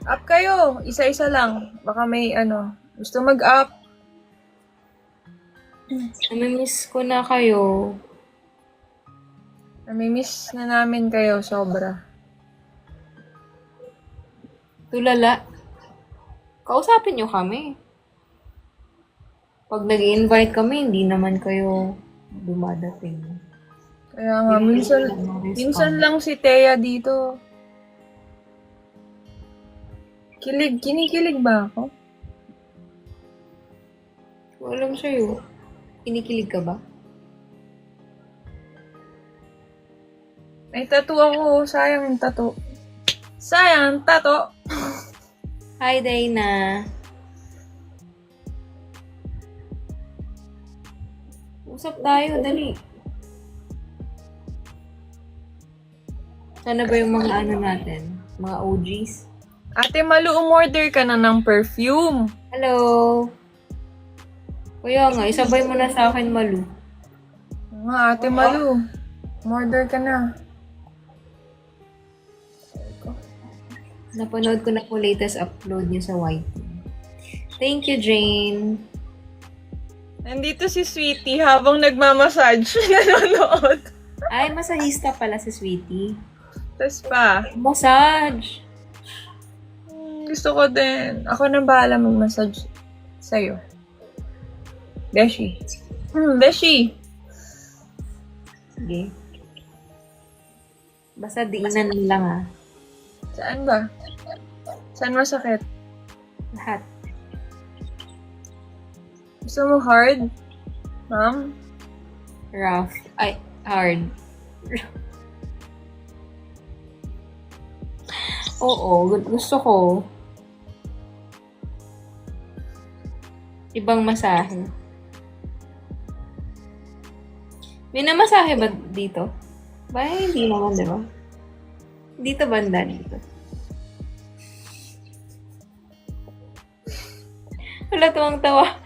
Up kayo. Isa-isa lang. Baka may gusto mag-up. Namimiss ko na kayo. Namimiss na namin kayo sobra. Tulala. Kausapin nyo kami. Pag nag-invite kami, hindi naman kayo dumadating. Kaya nga, minsan lang si Thea dito. Kinikilig ba ako? Alam sa'yo. Kinikilig ka ba? May tattoo ako. Sayang yung tattoo. Sayang, tattoo. Hi, Dayna. Usap tayo, dali. Sana ba yung mga ano natin? Mga OGs? Ate Malu, umorder ka na ng perfume. Hello! Kuya nga, isabay mo na sa akin, Malu. Nga, Ate Malu. Umorder ka na. Napanood ko na po latest upload niyo sa YT. Thank you, Jane. Nandito si Sweetie habang nagmamassage. Nanonood. Ay, masahista pala si Sweetie. Tas pa. Massage! Gusto ko din. Ako nang bahala mag-massage sa'yo. Beshi. Beshi. Sige. Basta diinan lang ah. Saan ba? Saan masakit? Lahat. Gusto mo hard? Ma'am? Rough. Ay, hard. Oo, gusto ko. Ibang masahe. May namasahe ba dito? Ba, hindi naman, di ba? Dito banda dito. Wala tuwang tawa.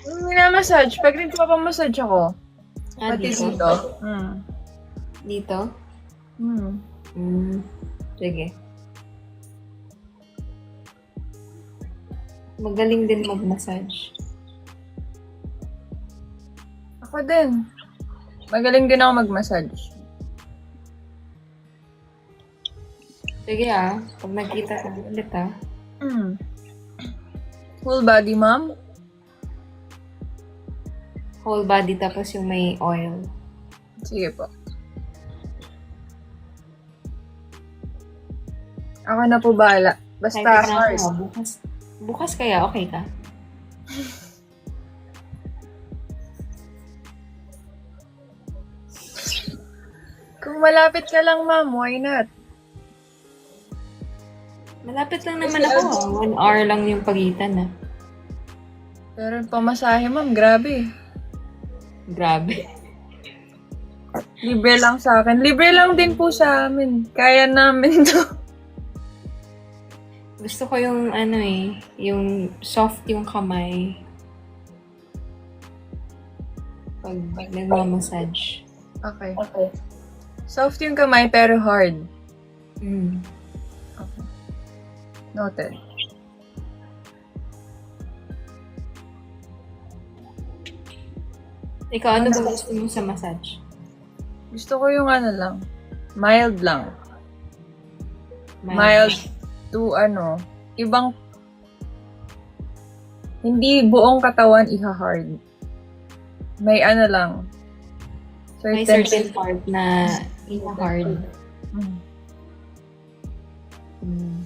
Minamassage. Pag nagpapamassage ako. Ah, Pati dito? dito. Dito? Sige. Magaling din mag-massage. Ako din. Magaling din ako mag-massage. Sige ah, pag nagkita ka ulit ah. Full body, ma'am? Whole body tapos yung may oil. Sige po. Ako na po bahala. Basta Type na hard. ako, bukas kaya okay ka? Kung malapit ka lang, ma'am, why not? Malapit lang naman ako ah. 1 hour lang yung pagitan ah. Pero yung pamasahe, ma'am, grabe. Grabe. Libre lang sa akin. Libre lang din po sa amin. Kaya namin to. Gusto ko yung ano eh, yung soft yung kamay. Pag nagmamassage. Okay. Soft yung kamay pero hard. Okay. Noted. Ikaw, ano ba gusto mo sa massage? Gusto ko yung ano lang. Mild lang. Mild to ibang, hindi buong katawan iha-hard. May lang. May certain part na hard. Mm. Mm.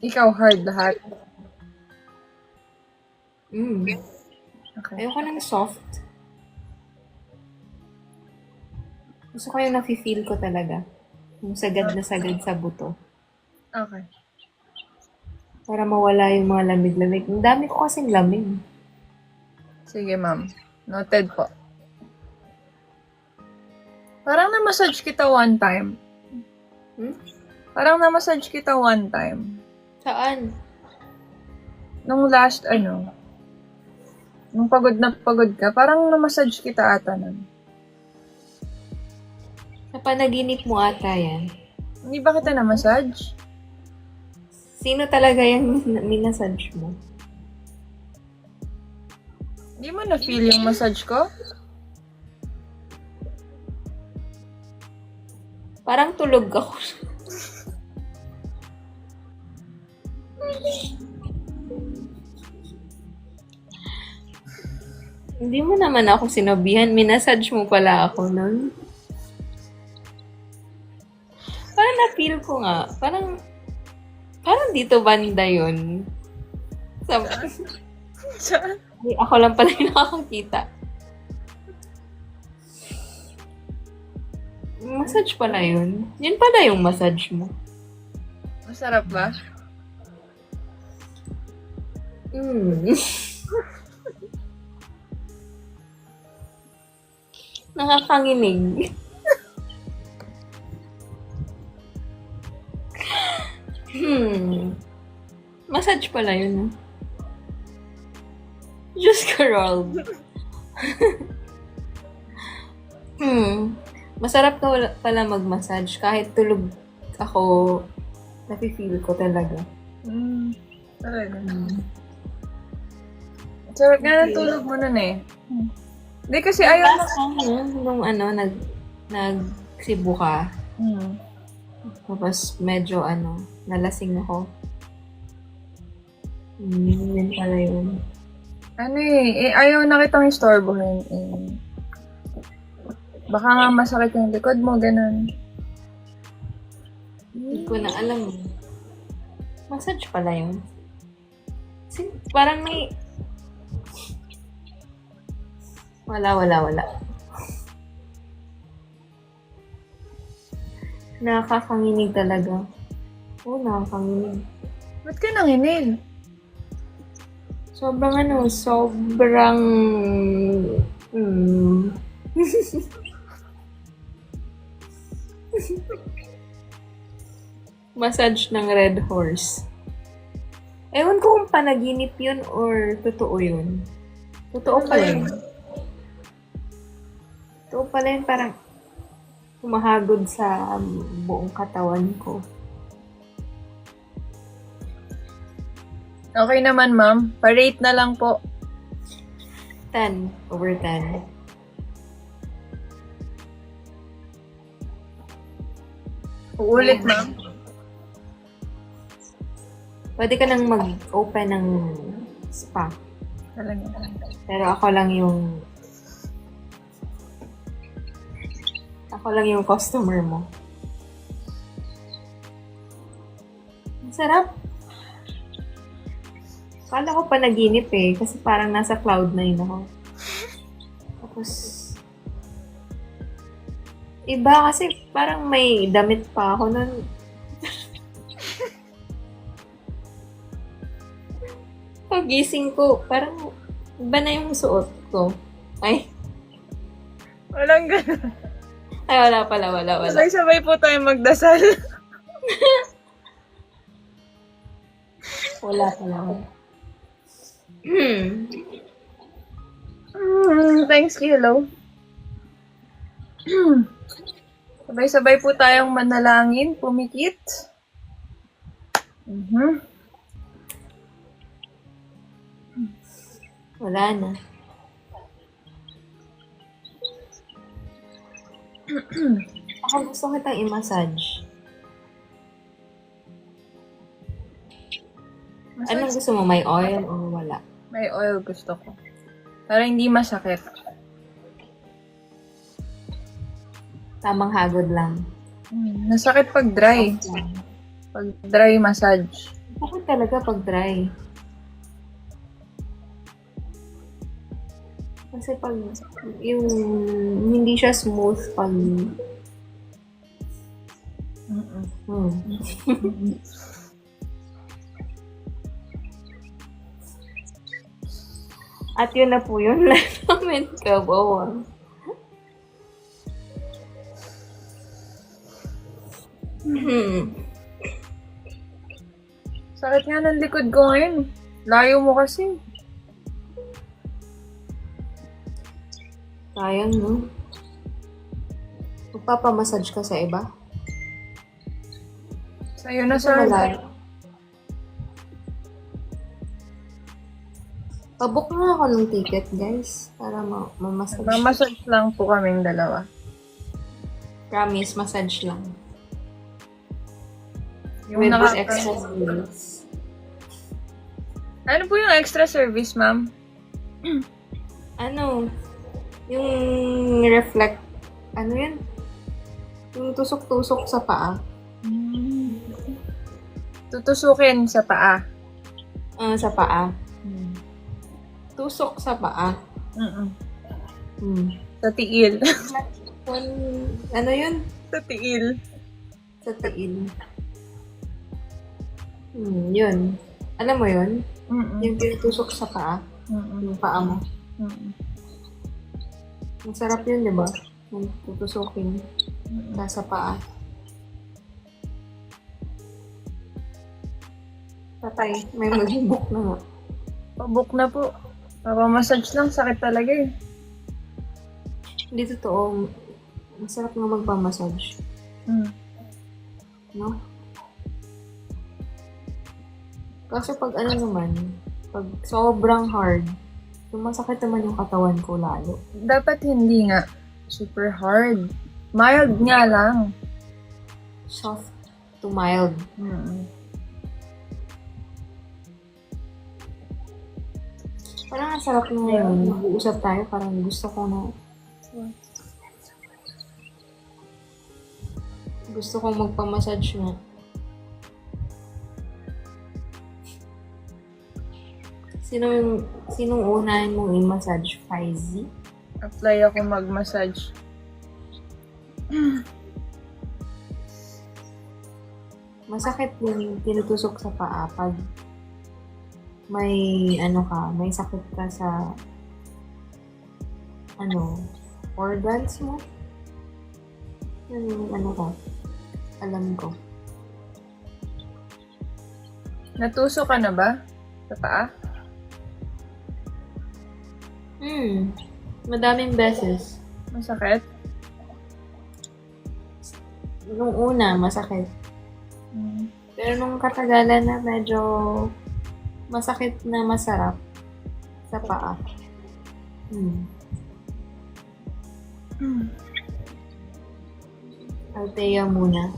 Ikaw hard lahat. Okay. Ayoko ng soft. Gusto ko yung nafe-feel ko talaga. Yung sagad na sagad sa buto. Okay. Para mawala yung mga lamig-lamig. Ang dami ko kasing lamig. Sige, ma'am. Noted po. Parang na-massage kita one time. Parang na-massage kita one time. Saan? Nung last, nung pagod na pagod ka, parang na-massage kita ata nun. Sa panaginip mo ata yan. Hindi ba kita na-massage? Sino talaga yung minasage mo? Hindi mo na-feel yung massage ko? Parang tulog ako. Hindi mo naman ako sinabihan. Minasage mo pala ako nun. Parang na-feel ko nga. Parang dito banda yun. Saan? Ako lang pala yung nakakakita. Massage pala yun. Yun pala yung massage mo. Masarap ba? Nakakanginig. Massage pala yun. Diyos ko, Rold. Masarap ka pala mag-massage. Kahit tulog ako, nafe-feel ko talaga. Talaga. Sarap nga ng tulog mo nun eh. Hindi kasi ayaw na. Nung nag-Cebu ka, tapos medyo nalasing ako. Yun pala yun. Ayaw na kitang istorbohin eh. Baka nga masakit yung likod mo, ganun. Hindi ko na alam. Massage pala yun. Parang may... Wala. Nakakanginig talaga. Oo, nakakanginig. Ba't ka nanginig? Sobrang... Massage ng Red Horse. Ewan ko kung panaginip yun or totoo yun. Totoo pala yun. Totoo pala yun, parang humahagod sa buong katawan ko. Okay naman, ma'am. Pa-rate na lang po. 10 over 10. Uulit, ma'am. Pwede ka nang mag-open ng spa. Talaga. Pero ako lang yung customer mo. Ang sarap. Kala ko panaginip eh. Kasi parang nasa cloud9 ako. Tapos, iba kasi parang may damit pa ako nun. Pagising ko, parang iba na yung suot ko. Ay, Walang ganun. wala pala. Sabay-sabay po tayo magdasal. Wala pala. Thanks, Kilo. Sabay-sabay po tayong manalangin, pumikit. Wala na. Ako gusto kitang i-massage. Anong gusto mo? May oil o wala? May oil gusto ko. Para hindi masakit. Tamang hagod lang. Nasakit pag dry. Pag dry massage. Bakit talaga pag dry? Kasi pag yung hindi siya smooth pag At yun na po yun. Comment ka, bawang. Sakit nga ng likod ko ngayon. Layo mo kasi. Sayang, no? Magpapamassage ka sa iba? Sa'yo na Sa sa malayo. Pabook na ako ng ticket, guys. Para ma-massage. Mamassage lang po kaming dalawa. Promise, massage lang. Yung With nakaka- extra service. Ano po yung extra service, ma'am? Ano? Yung reflect. Ano yan? Yung tusok-tusok sa paa. Tutusukin sa paa. Sa paa. Tusok sa paa. Sa tiil. Ano yun? Sa tiil. Sa tiin. Yun. Alam mo yun? Yung tinutusok sa paa. Yung paa mo. Masarap yun, di ba? Yung tutusokin sa paa. Patay. May mag-book na nga. Pabook na po. Papamassage lang, sakit talaga eh. Hindi totoo. Masarap nga magpamassage. No? Kasi pag ano naman, pag sobrang hard, sumasakit naman yung katawan ko lalo. Dapat hindi nga super hard. Mild nga lang. Soft to mild. Parang ang sarap na ngayon. Mag-uusap tayo. Parang gusto ko na... Gusto kong magpamassage nga. Sinong unahin mong i-massage? Faizy? Apply ako mag-massage. Masakit yung tinutusok sa paa pag may may sakit ka sa organs mo. Yung alam ko. Natuso ka na ba? Sa paa? Madaming beses. Masakit? Nung una, masakit. Pero nung katagalan na medyo masakit na masarap sa paa. Althea muna.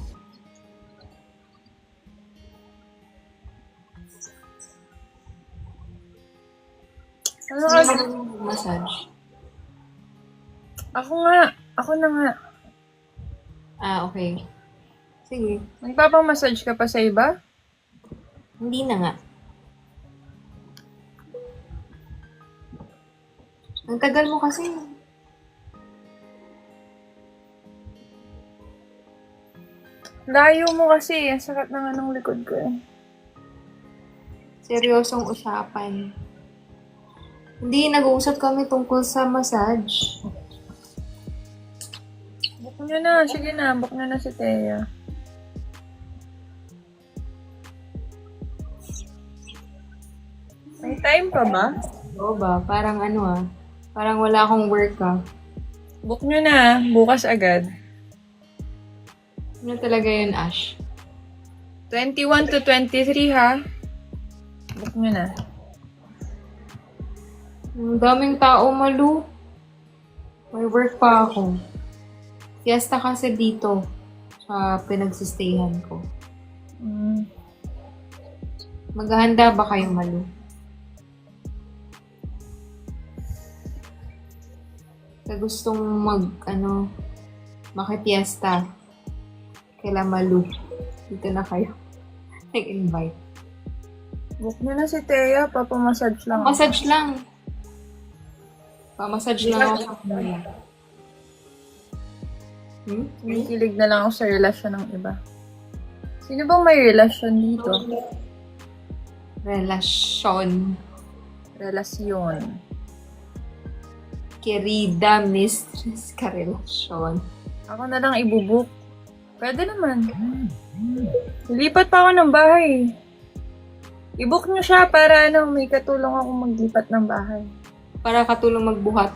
Ano Sino ka? ka massage? Ako nga. Ako na nga. Okay. Sige. Nagpapamassage ka pa sa iba? Hindi na nga. Ang tagal mo kasi. Layo mo kasi. Ang sakit ng anong likod ko eh. Seryosong usapan. Hindi, nag-uusap kami tungkol sa massage. Book nyo na. Sige na. Book nyo na si Thea. May time pa ba? Oo ba? Parang parang wala akong work Book nyo na. Bukas agad. Ano talaga yun, Ash? 21 to 23 ha. Book nyo na. Ang daming tao, Malu. May work pa ako. Fiesta kasi dito sa pinagsistayhan ko. Maghahanda ba kayo, Malu? Sa gustong makipiesta, kaila Malu, dito na kayo. Nag-invite. Book mo na si Thea, papamassage lang. Massage lang. Pa-massage lang ako sa kanila. Kinikilig na lang ako sa relasyon ng iba. Sino bang may relasyon dito? Relasyon. Relasyon. Querida mistress ka relasyon. Ako na lang ibubuk. Pwede naman. Lipat pa ako ng bahay. I-book nyo siya para may katulong ako maglipat ng bahay. Para katulong magbuhat.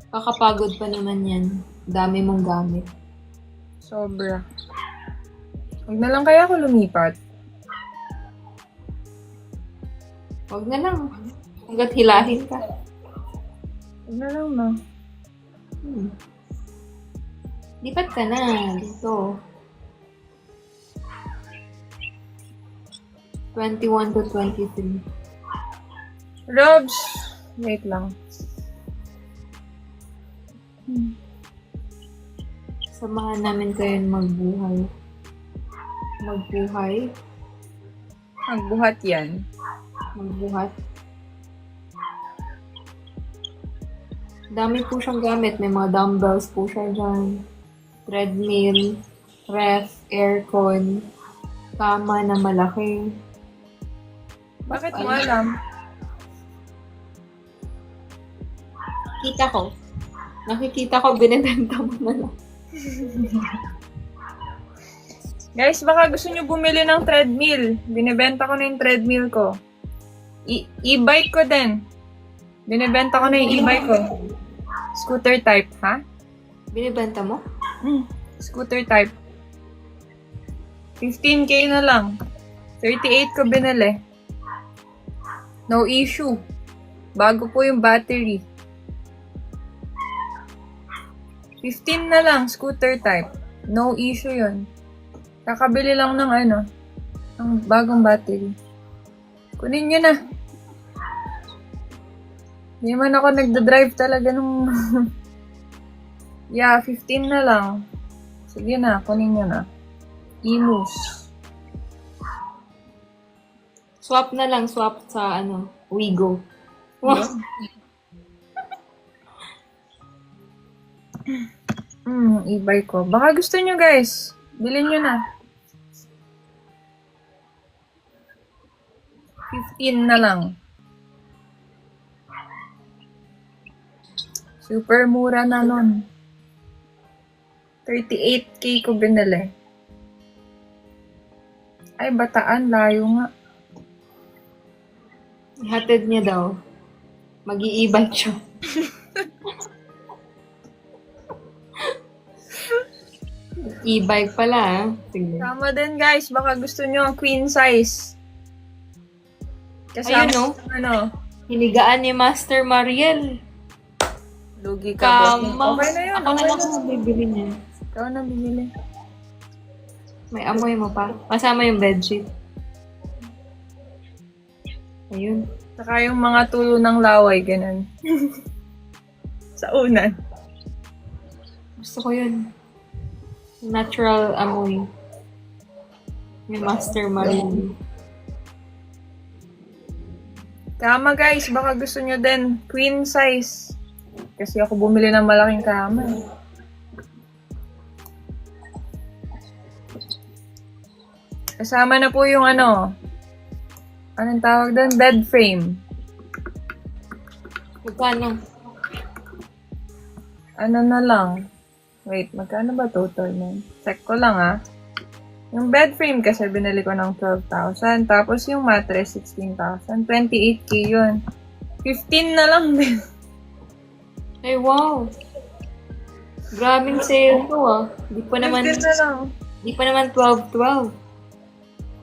Kakapagod pa naman yan. Dami mong gamit. Sobra. Huwag na lang kaya ako lumipat. Huwag na lang. Hanggat hilahin ka. Huwag na lang, no? Lipat ka na. Dito. 21 to 23. Robs! Wait lang. Samahan namin kayo magbuhay. Magbuhay? Magbuhat yan. Magbuhat? Dami po siyang gamit. May mga dumbbells po siya dyan. Treadmill, ref, aircon, kama na malaki. Bakit mo alam? Kita ko. Nakikita ko, binibenta mo na lang. Guys, baka gusto nyo bumili ng treadmill. Binibenta ko na yung treadmill ko. E-bike ko din. Binibenta ko na yung e-bike ko. Scooter type, ha? Binibenta mo? Scooter type. 15K na lang. 38 ko binili. No issue. Bago po yung battery. 15 na lang, scooter type. No issue yun. Kakabili lang ng ng bagong battery. Kunin nyo na. Hindi man ako nagda-drive talaga nung... Yeah, 15 na lang. Sige na, kunin nyo na. E-moose. Swap na lang, swap sa Wigo. Wow. E-bike ko. Baka gusto nyo guys. Bilhin nyo na. 15 na lang. Super mura na nun. 38K ko binili. Ay, Bataan. Layo nga. Hatid niya daw. Mag-i-e-bike siya. E-bike pala, ah. Sige. Tama din guys. Baka gusto nyo queen size. Kasi Ayun, no? Hinigaan ni Master Mariel. Lugi ka. Kama. Okay na yun. Ako na lang kung bibili niya. Ikaw na bibili. May amoy mo pa. Kasama yung bedsheet. Ayun. Saka yung mga tulo ng laway, ganun. Sa unan. Gusto ko yun. Natural amoy. Ni Master Mariel. Kama guys, baka gusto nyo din. Queen size. Kasi ako bumili ng malaking kama. Kasama na po yung anong tawag doon? Bed frame. Magkano? Ano na lang? Wait, magkano ba total nun? Check ko lang Yung bed frame kasi binili ko ng 12,000. Tapos yung mattress, 16,000. 28K yun. 15 na lang din. Ay, wow. Grabing sale to, Di pa naman, 15 na lang. di pa naman 12-12.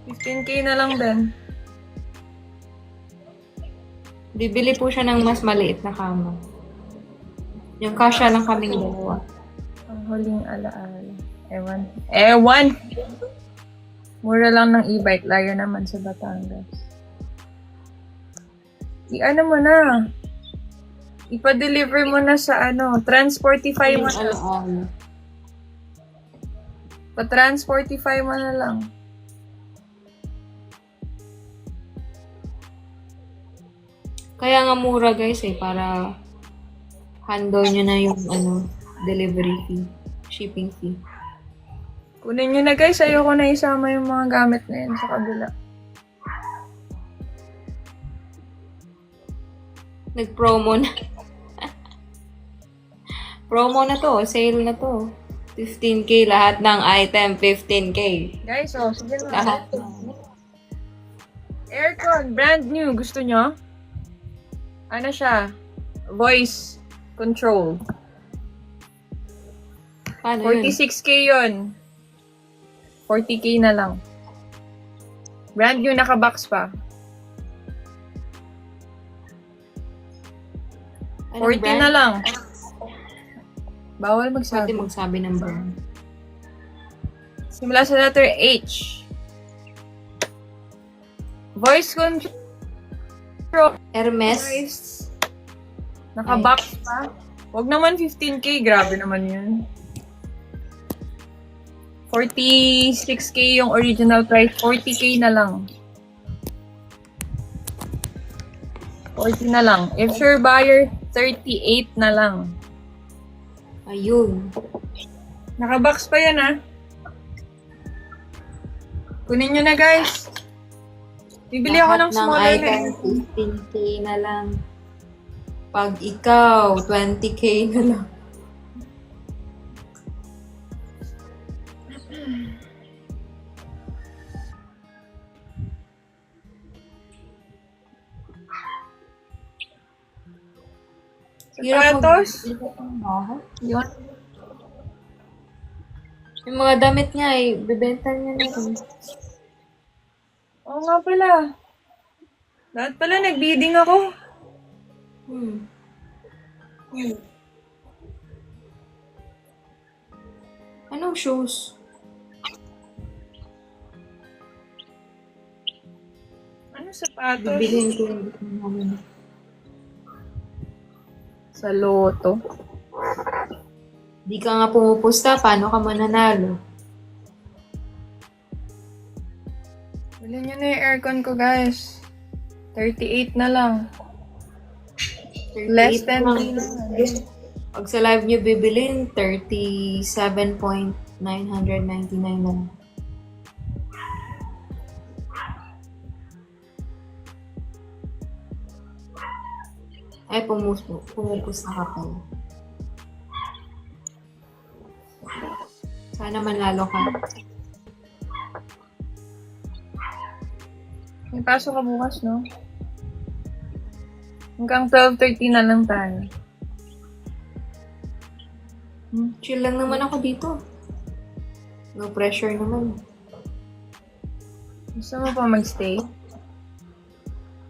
15K na lang din. Bibili po siya ng mas maliit na kama. Yung kasya lang kaming dalawa. Ang huling alaala. Ewan! Mura lang ng e-bike. Layo naman sa Batangas. I-ano mo na. Ipa-deliver mo na sa Transportify mo Yung na. alaala. Pa-Transportify mo na lang. Kaya nga mura guys para handle nyo na yung delivery fee, shipping fee. Kunin nyo na guys. Ayoko na isama yung mga gamit na yun sa kabila. Nag-promo na. Promo na to, sale na to. 15K lahat ng item, 15K. Guys, sige na. Lahat. Aircon, brand new. Gusto nyo? Ano siya? Voice control. Paano yun? 46K yun. 40K na lang. Brand new, naka-box pa. Anong 40 brand? na lang. Bawal Pwede magsabi. magsabi ng brand. Simula sa letter H. Voice control. Hermes. Voice. Naka-box pa. Huwag naman 15K. Grabe naman yun. 46K yung original price. 40K na lang. 40 na lang. If sure buyer, 38 na lang. Ayun. Naka-box pa yan, ha? Kunin nyo na, guys. Bibili ako ng smaller na item, 15K na lang. Pag ikaw, 20K na lang. Sapatos? Yun. Yung mga damit niya, bibenta niya na rin. Oo nga pala. Lahat pala, nag-bidding ako. Anong shoes? Ano sapatos? Bibilhin ko yung Sa loto. Di ka nga pumupusta, paano ka mananalo? Bilhin nyo na yung aircon ko, guys. 38 na lang. Less than 3 na. Pag sa live nyo bibilin, 37,999 na lang. Ay, pumupusta ka pala. Sana manalo ka. May pasok ka bukas, no? Hanggang 12:30 na lang tayo. Chill lang naman ako dito. No pressure naman. Gusto mo pa magstay?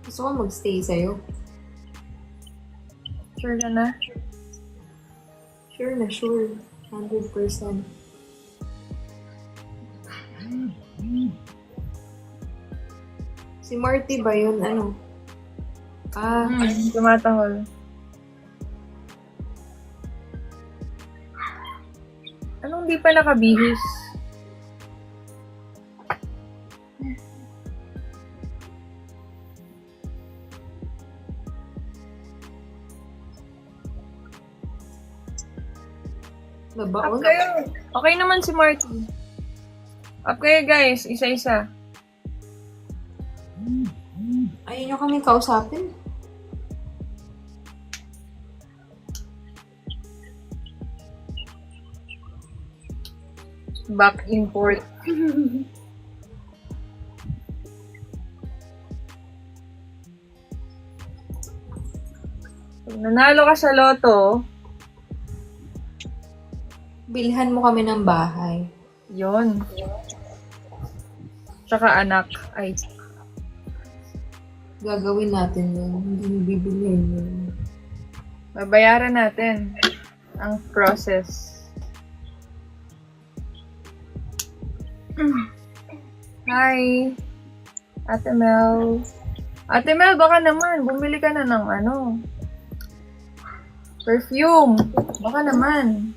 Gusto ko magstay sa'yo. Sure ka na? Sure na, sure. 100%. Si Marty ba yun? Ano? Tumatahol. Anong di pa nakabihis? Nabaon? Up kayo. Okay naman si Marty. Up kayo, guys. Isa-isa. Ayun nyo kami kausapin. Back import. Pag nanalo ka sa loto, Bilhan mo kami ng bahay. yon. Tsaka anak. Ay, Gagawin natin yun. Hindi mo bibiliin yun. Babayaran natin ang process. Hi! Ate Mel. Ate Mel, baka naman, bumili ka na ng perfume. Baka naman.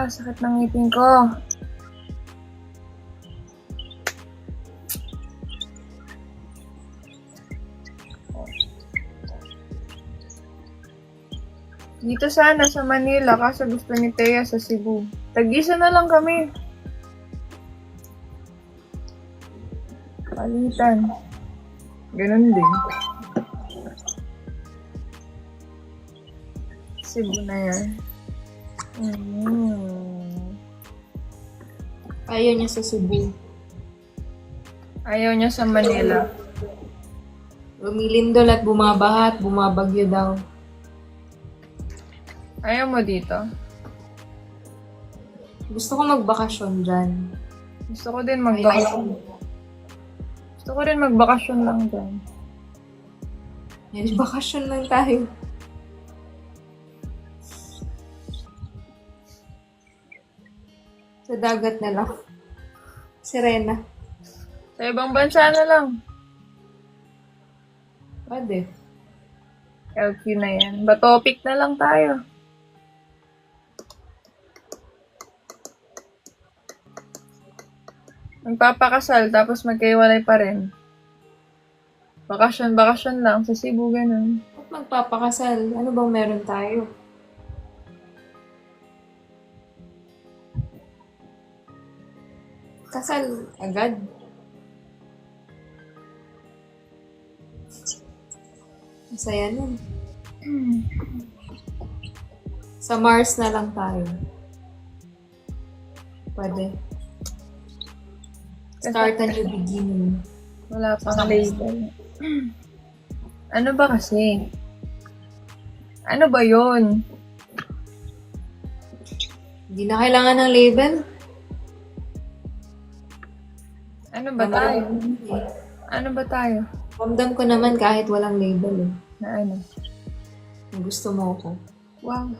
Sakit ng ngipin ko. Dito sana sa Manila, kaso gusto ni Thea sa Cebu. Tag-isa na lang kami. Palitan. Ganun din. Cebu na yan. Ayaw niya sa Cebu. Ayaw niya sa Manila. Lumilindol at bumabaha at bumabagyo daw. Ayaw mo dito? Gusto ko magbakasyon dyan. Gusto ko din magbakasyon. Gusto ko rin magbakasyon lang dyan. Yan, bakasyon lang tayo. Sa dagat na lang. Sirena. Sa ibang bansa na lang. Pwede. LQ na yan. Ba-topic na lang tayo. Magpapakasal, tapos magkaiwalay pa rin. Bakasyon lang sa Cebu, ganun. At magpapakasal. Ano bang meron tayo? Kasal agad. Masaya nun. Sa Mars na lang tayo. Pwede. Start a new beginning. Wala pang label. Ano ba kasi? Ano ba yun? Hindi na kailangan ng label. Ano ba tayo? Ano ba tayo? Ramdam ko naman kahit walang label eh. Na ano? Kung gusto mo ako. Wow.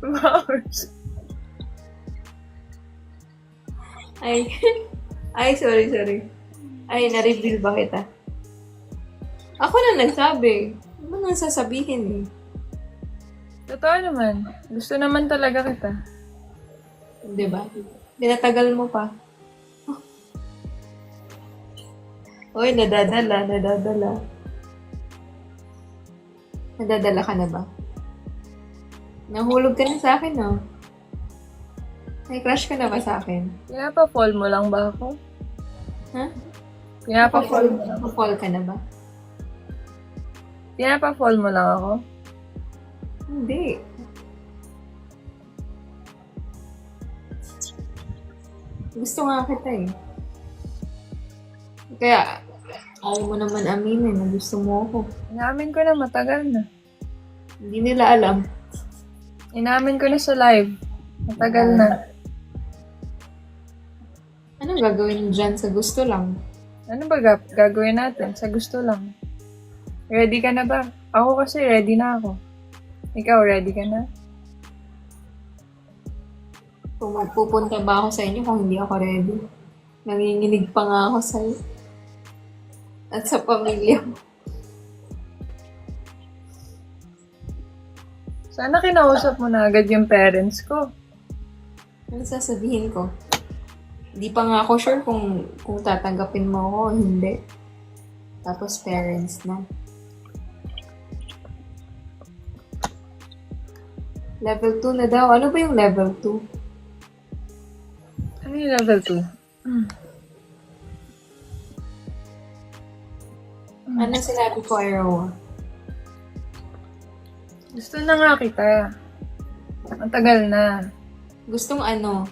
Flowers. Ay, sorry. Ay, na-reveal ba kita? Ako na nagsabi. Ano nang sasabihin eh? Totoo naman. Gusto naman talaga kita. Di ba? Pinatagal mo pa. Uy, nadadala. Nadadala ka na ba? Nahulog ka na sa akin, no? May crush ka na ba sa akin? Pinapa-fall mo lang ba ako? Ha? Pinapa-fall mo lang. Fall ka na ba? Pinapa-fall mo lang ako? Hindi. Gusto nga kita eh. Kaya, ayaw mo naman aminin na gusto mo ako. Inamin ko na matagal na. Hindi nila alam. Inamin ko na sa live. Matagal na. Anong gagawin dyan sa gusto lang? Ano ba gagawin natin? Sa gusto lang. Ready ka na ba? Ako kasi ready na ako. Ikaw, ready ka na? Kung magpupunta ba ako sa inyo kung hindi ako ready? Nanginginig pa nga ako sa'yo. At sa pamilya mo. Sana kinausap mo na agad yung parents ko. Ano sasabihin ko? Hindi pa nga ako sure kung tatanggapin mo ako o hindi. Tapos parents na. Level 2 na daw. Ano ba yung level 2? Ano yung level 2? Ano sinabi ko, Aroa? Gusto na nga kita. Ang tagal na. Gustong ano?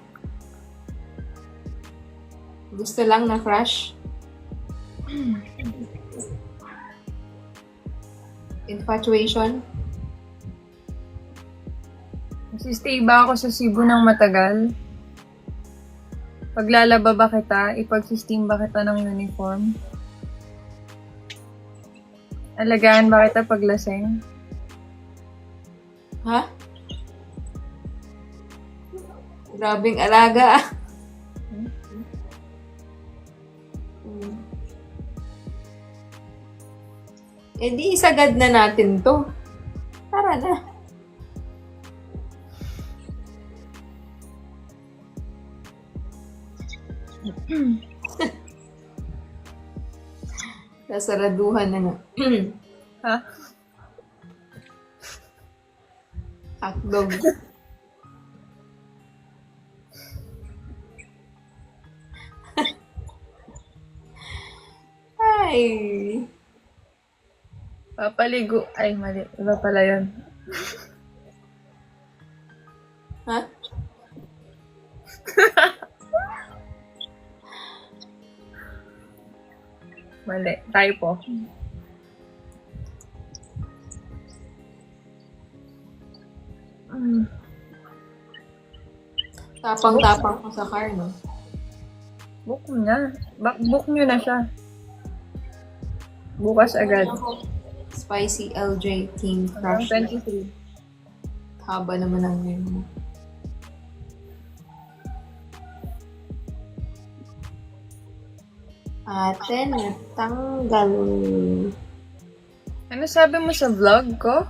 Gusto lang na crush? Infatuation? Stay ba ako sa Cebu ng matagal? Paglalaba ba kita? Ipag-steam ba kita ng uniform? Alagaan ba kita paglaseng? Ha? Grabing alaga. Eh di isagad na natin to. Tara na. Nasaraduhan na nga. Ha? Hotdog. Ay. Papaligo. Ay, mali. Iba pala yun. Ha? Mali. Typo. Tapang-tapang ko sa car, no? Book mo na. Book nyo na siya. Bukas agad. Spicy LJ Team Hanggang Crush. 23. Haba naman ang yun mo. Ate, natanggal. Ano sabi mo sa vlog ko?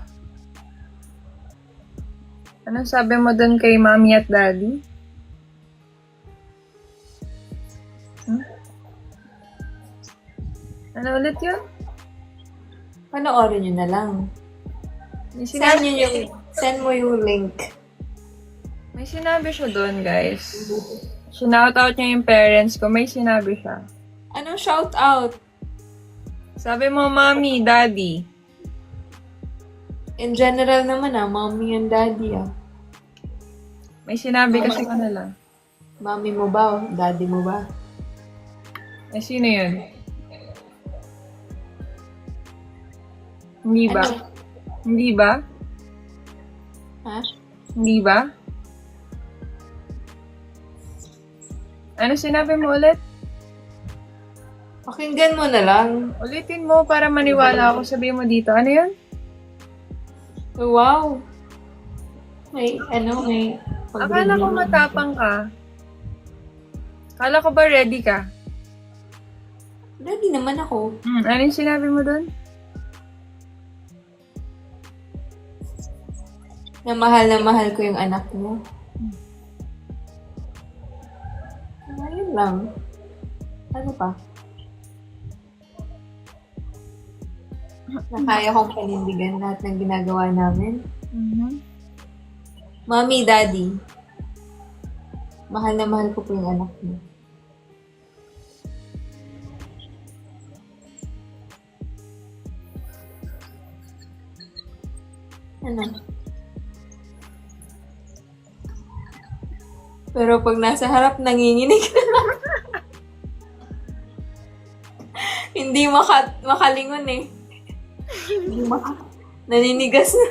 Ano sabi mo doon kay mommy at daddy? Hmm? Ano ulit yun? Panoorin nyo na lang. May Send, sinabi, nyo yung, send mo yung link. may sinabi siya doon, guys. Shoutout niya yung parents ko. May sinabi siya. Anong shout out? Sabi mo, mommy, daddy. In general naman mommy and daddy May sinabi kasi kanila. Mommy mo ba? Daddy mo ba? Eh, sino yun? Hindi ba? Ano? Hindi ba? Ha? Hindi ba? Ano sinabi mo ulit? Pakinggan mo na lang. Ulitin mo para maniwala ako. Sabihin mo dito. Ano yun? Wow. May Akala ko matapang ka. Akala ko ba ready ka? Ready naman ako. Ano yung sinabi mo doon? Na mahal ko yung anak mo. Ayun lang. Ano pa? Na kaya kong panindigan lahat ng ginagawa namin. Mommy, Daddy, mahal na mahal ko po yung anak mo. Ano? Pero pag nasa harap, nanginginig. Hindi makalingon eh. Hindi naninigas na.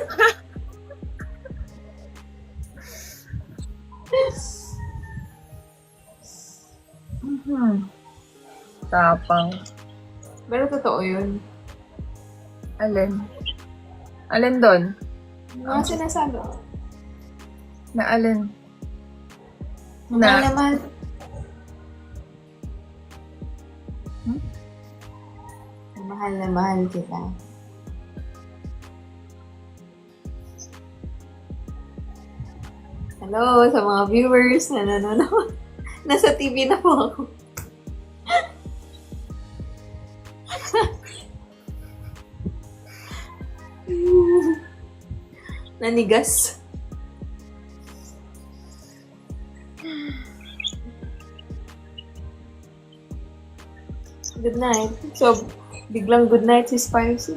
Tapang. Pero totoo yun. Alin? Alin doon? Mga sinasabi. Na alin? Mahal na mahal. Mahal na mahal kita. Hello sa mga viewers na nanonood. Nasa TV na po ako. Nanigas. Good night. So, biglang good night si Spicy.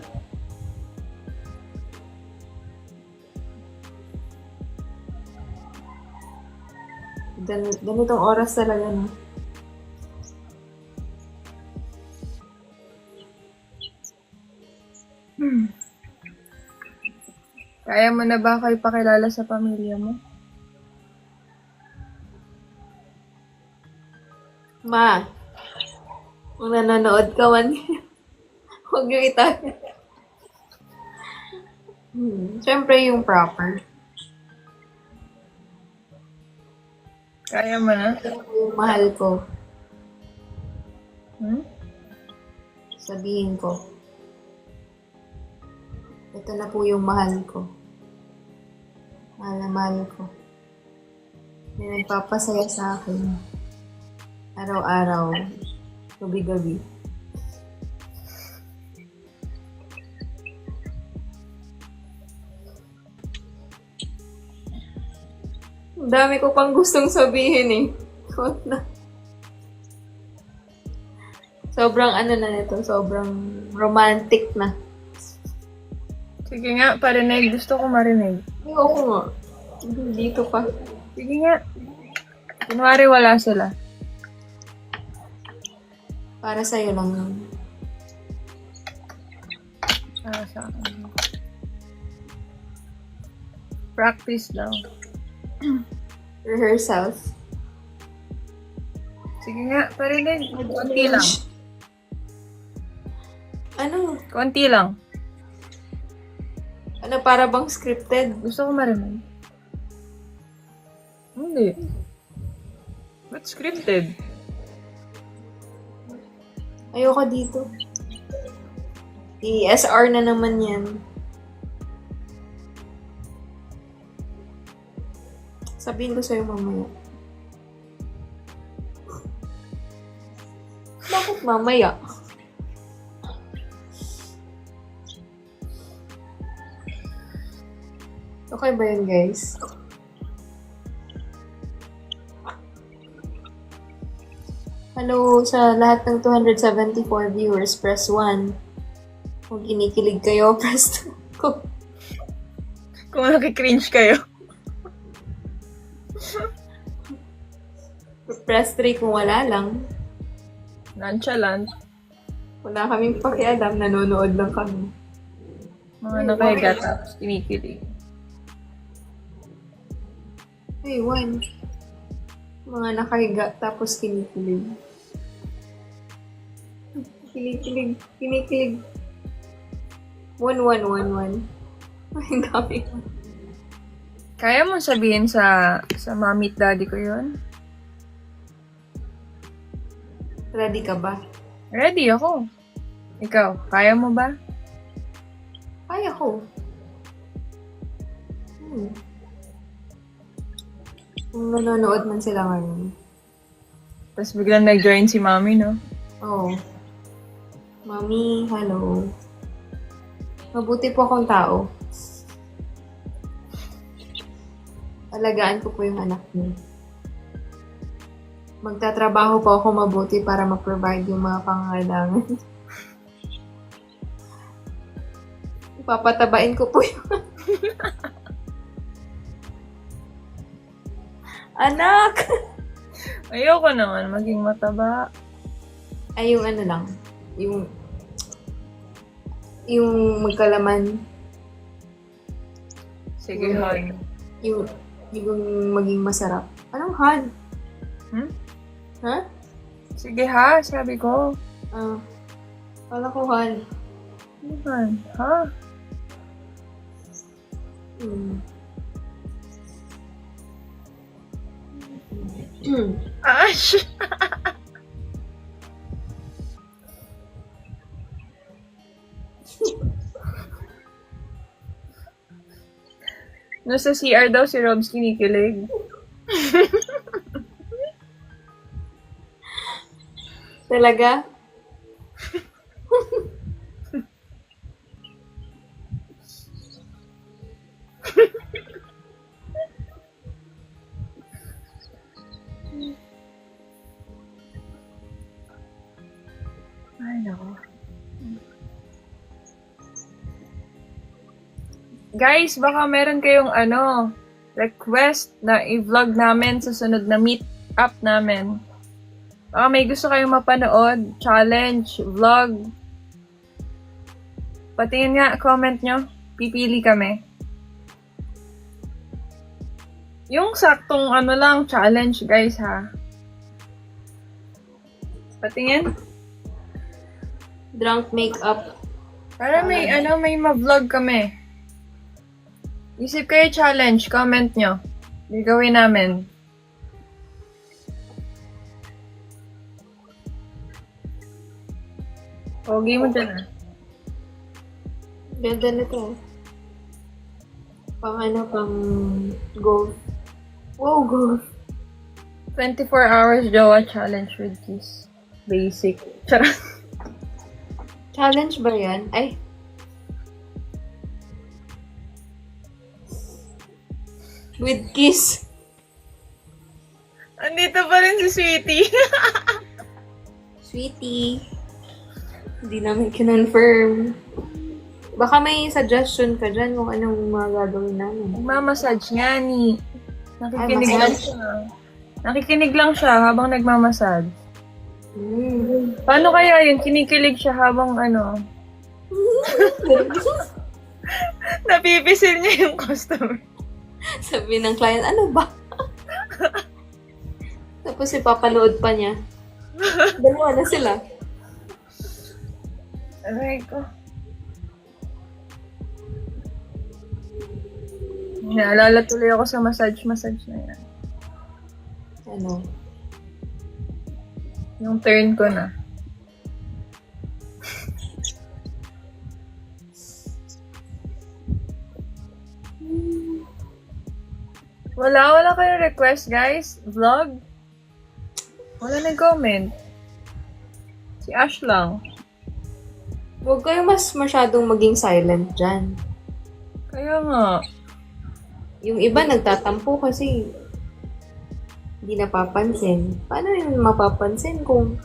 Ganitong oras talaga, no? Kaya mo na ba kayo ipakilala sa pamilya mo? Ma, kung nanonood ka man, huwag niyo itago. Siyempre yung proper. Kaya mo na? Yung mahal ko. Hmm? Sabihin ko. Ito na po yung mahal ko. Mahal na mahal ko. May nagpapasaya sa akin. Araw-araw. Gabi-gabi. Ang dami ko pang gustong sabihin eh. Huwag na. Sobrang ano na nito, sobrang romantic na. Sige nga, parinig. Gusto ko marinig. Ayoko nga. Dito pa. Sige nga. Kunwari wala sila. Para sa'yo lang yun. Para sa akin. Practice daw. Rehearsals. Sige nga, parinig. Konti lang. Ano? Konti lang. Ano, para bang scripted? Gusto ko marinig. Hindi. Ba't scripted? Ayoko dito. ESR na naman yan. Sabihin ko sa'yo mamaya. Bakit mamaya? Okay ba yun, guys? Hello sa lahat ng 274 viewers, press 1. Kung kinikilig kayo, press 2. Kung nakikringe kayo. Press 3 kung wala lang. Nonchalant. Wala kaming pakialam, nanonood lang kami. Mga nakahiga tapos kinikilig. Hey, 1. Mga nakahiga tapos kinikilig. Kinikilig. Kinikilig. 1-1-1-1. Ay, dami. Kaya mo sabihin sa mommy at daddy ko yun? Ready ka ba? Ready ako. Ikaw, kaya mo ba? Kaya ko. Kung nanonood man sila ngayon. Tapos biglang nag-join si mommy, no? Oh. Mami, hello. Mabuti po akong tao. Alagaan ko po yung anak niyo. Magtatrabaho po ako mabuti para ma-provide yung mga pangangailangan. Papatabain ko po yung anak! Ayoko naman maging mataba. Ay, yung ano lang. Yung magkalaman. Sige, hon. Yung maging masarap. Anong hon? Hmm? Ha? Sige ha, sabi ko. Kala ko hon. Ano hon? Ha? Ash! No, sa CR daw si Robs kinikilig. Talaga? Ay, nako. Guys, baka meron kayong request na i-vlog namin sa sunod na meet up namin. Baka may gusto kayong mapanood, challenge, vlog. Patingin nga, comment nyo. Pipili kami. Yung saktong lang, challenge guys ha. Patingin? Drunk makeup. Para may, may ma-vlog kami. Isip kayo challenge, comment nyo. Gagawin namin. Pogi mo dyan ah. Ganda na to. Pang pang golf. Wow, golf. 24 hours Jowa challenge with kiss. Basic. Charot. Challenge ba yan? Ay. With kiss. Andito pa rin si Sweetie. Sweetie. Hindi namin kinonfirm. Baka may suggestion ka dyan kung anong mga gagawin namin. Nagmamassage nga ni. Nakikinig Ay, lang massage. siya. Nakikinig lang siya habang nagmamassage. Mm. Paano kaya yun? Kinikilig siya habang napipisil niya yung customer. Sabi ng client, ano ba? Tapos ipapanood pa niya. Dalawa na sila. Aray ko. Naalala tuloy ako sa massage na yan. Ano? Yung turn ko na. Wala kayong request, guys? Vlog? Wala nag-comment. Si Ash lang. Huwag kayo masyadong maging silent dyan. Kaya nga. Yung iba nagtatampo kasi hindi napapansin. Paano yun mapapansin kung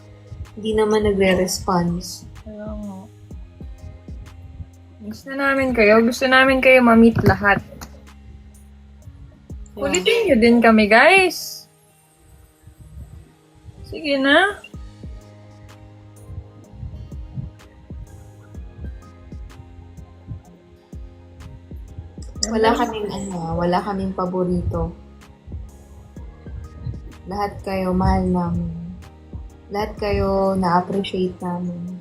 hindi naman nagre-response? Kaya nga. Gusto namin kayo. Gusto namin kayo ma-meet lahat. Ulitin nyo din kami, guys. Sige na. Wala kaming paborito. Lahat kayo mahal namin. Lahat kayo na-appreciate namin.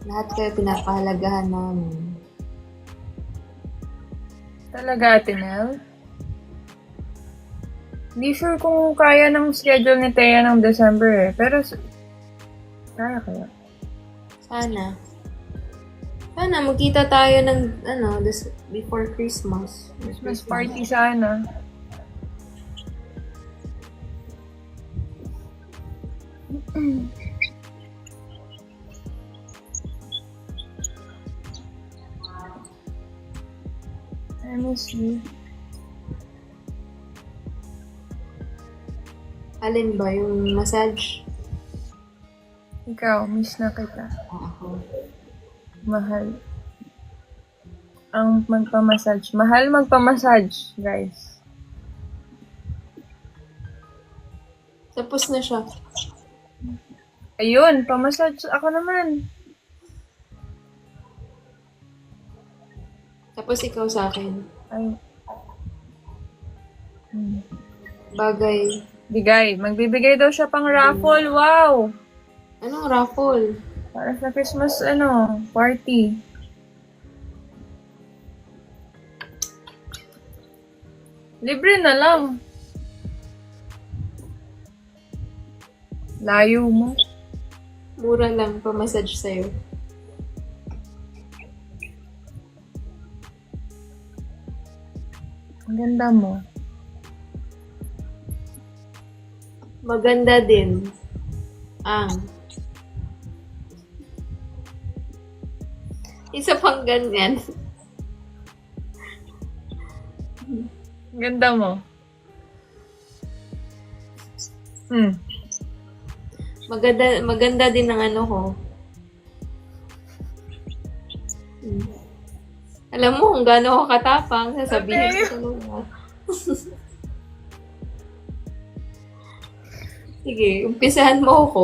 Lahat kayo pinapahalagahan namin. Talaga, Ate Nel? Hindi sure kung kaya ng schedule ni Thea ng December eh. Pero, kaya kaya. Sana. Sana magkita tayo ng, before Christmas. Christmas party sana. I miss you. Alin ba yung massage? Ikaw, miss na kita. Ako. Mahal. Ang magpamassage. Mahal magpamassage, guys. Tapos na siya. Ayun, pamassage ako naman. Tapos ikaw sa akin. Ay. Bagay. Bigay. Magbibigay daw siya pang raffle. Wow! Anong raffle? Para sa Christmas, party. Libre na lang. Layo mo. Mura lang pa-massage sa'yo. Ang ganda mo. Maganda din. Isa pang ganyan. Ang ganda mo. Maganda din ang ano ko. Alam mo kung gaano ako katapang, sasabihin Okay. ko talaga. Sige, umpisahan mo ako.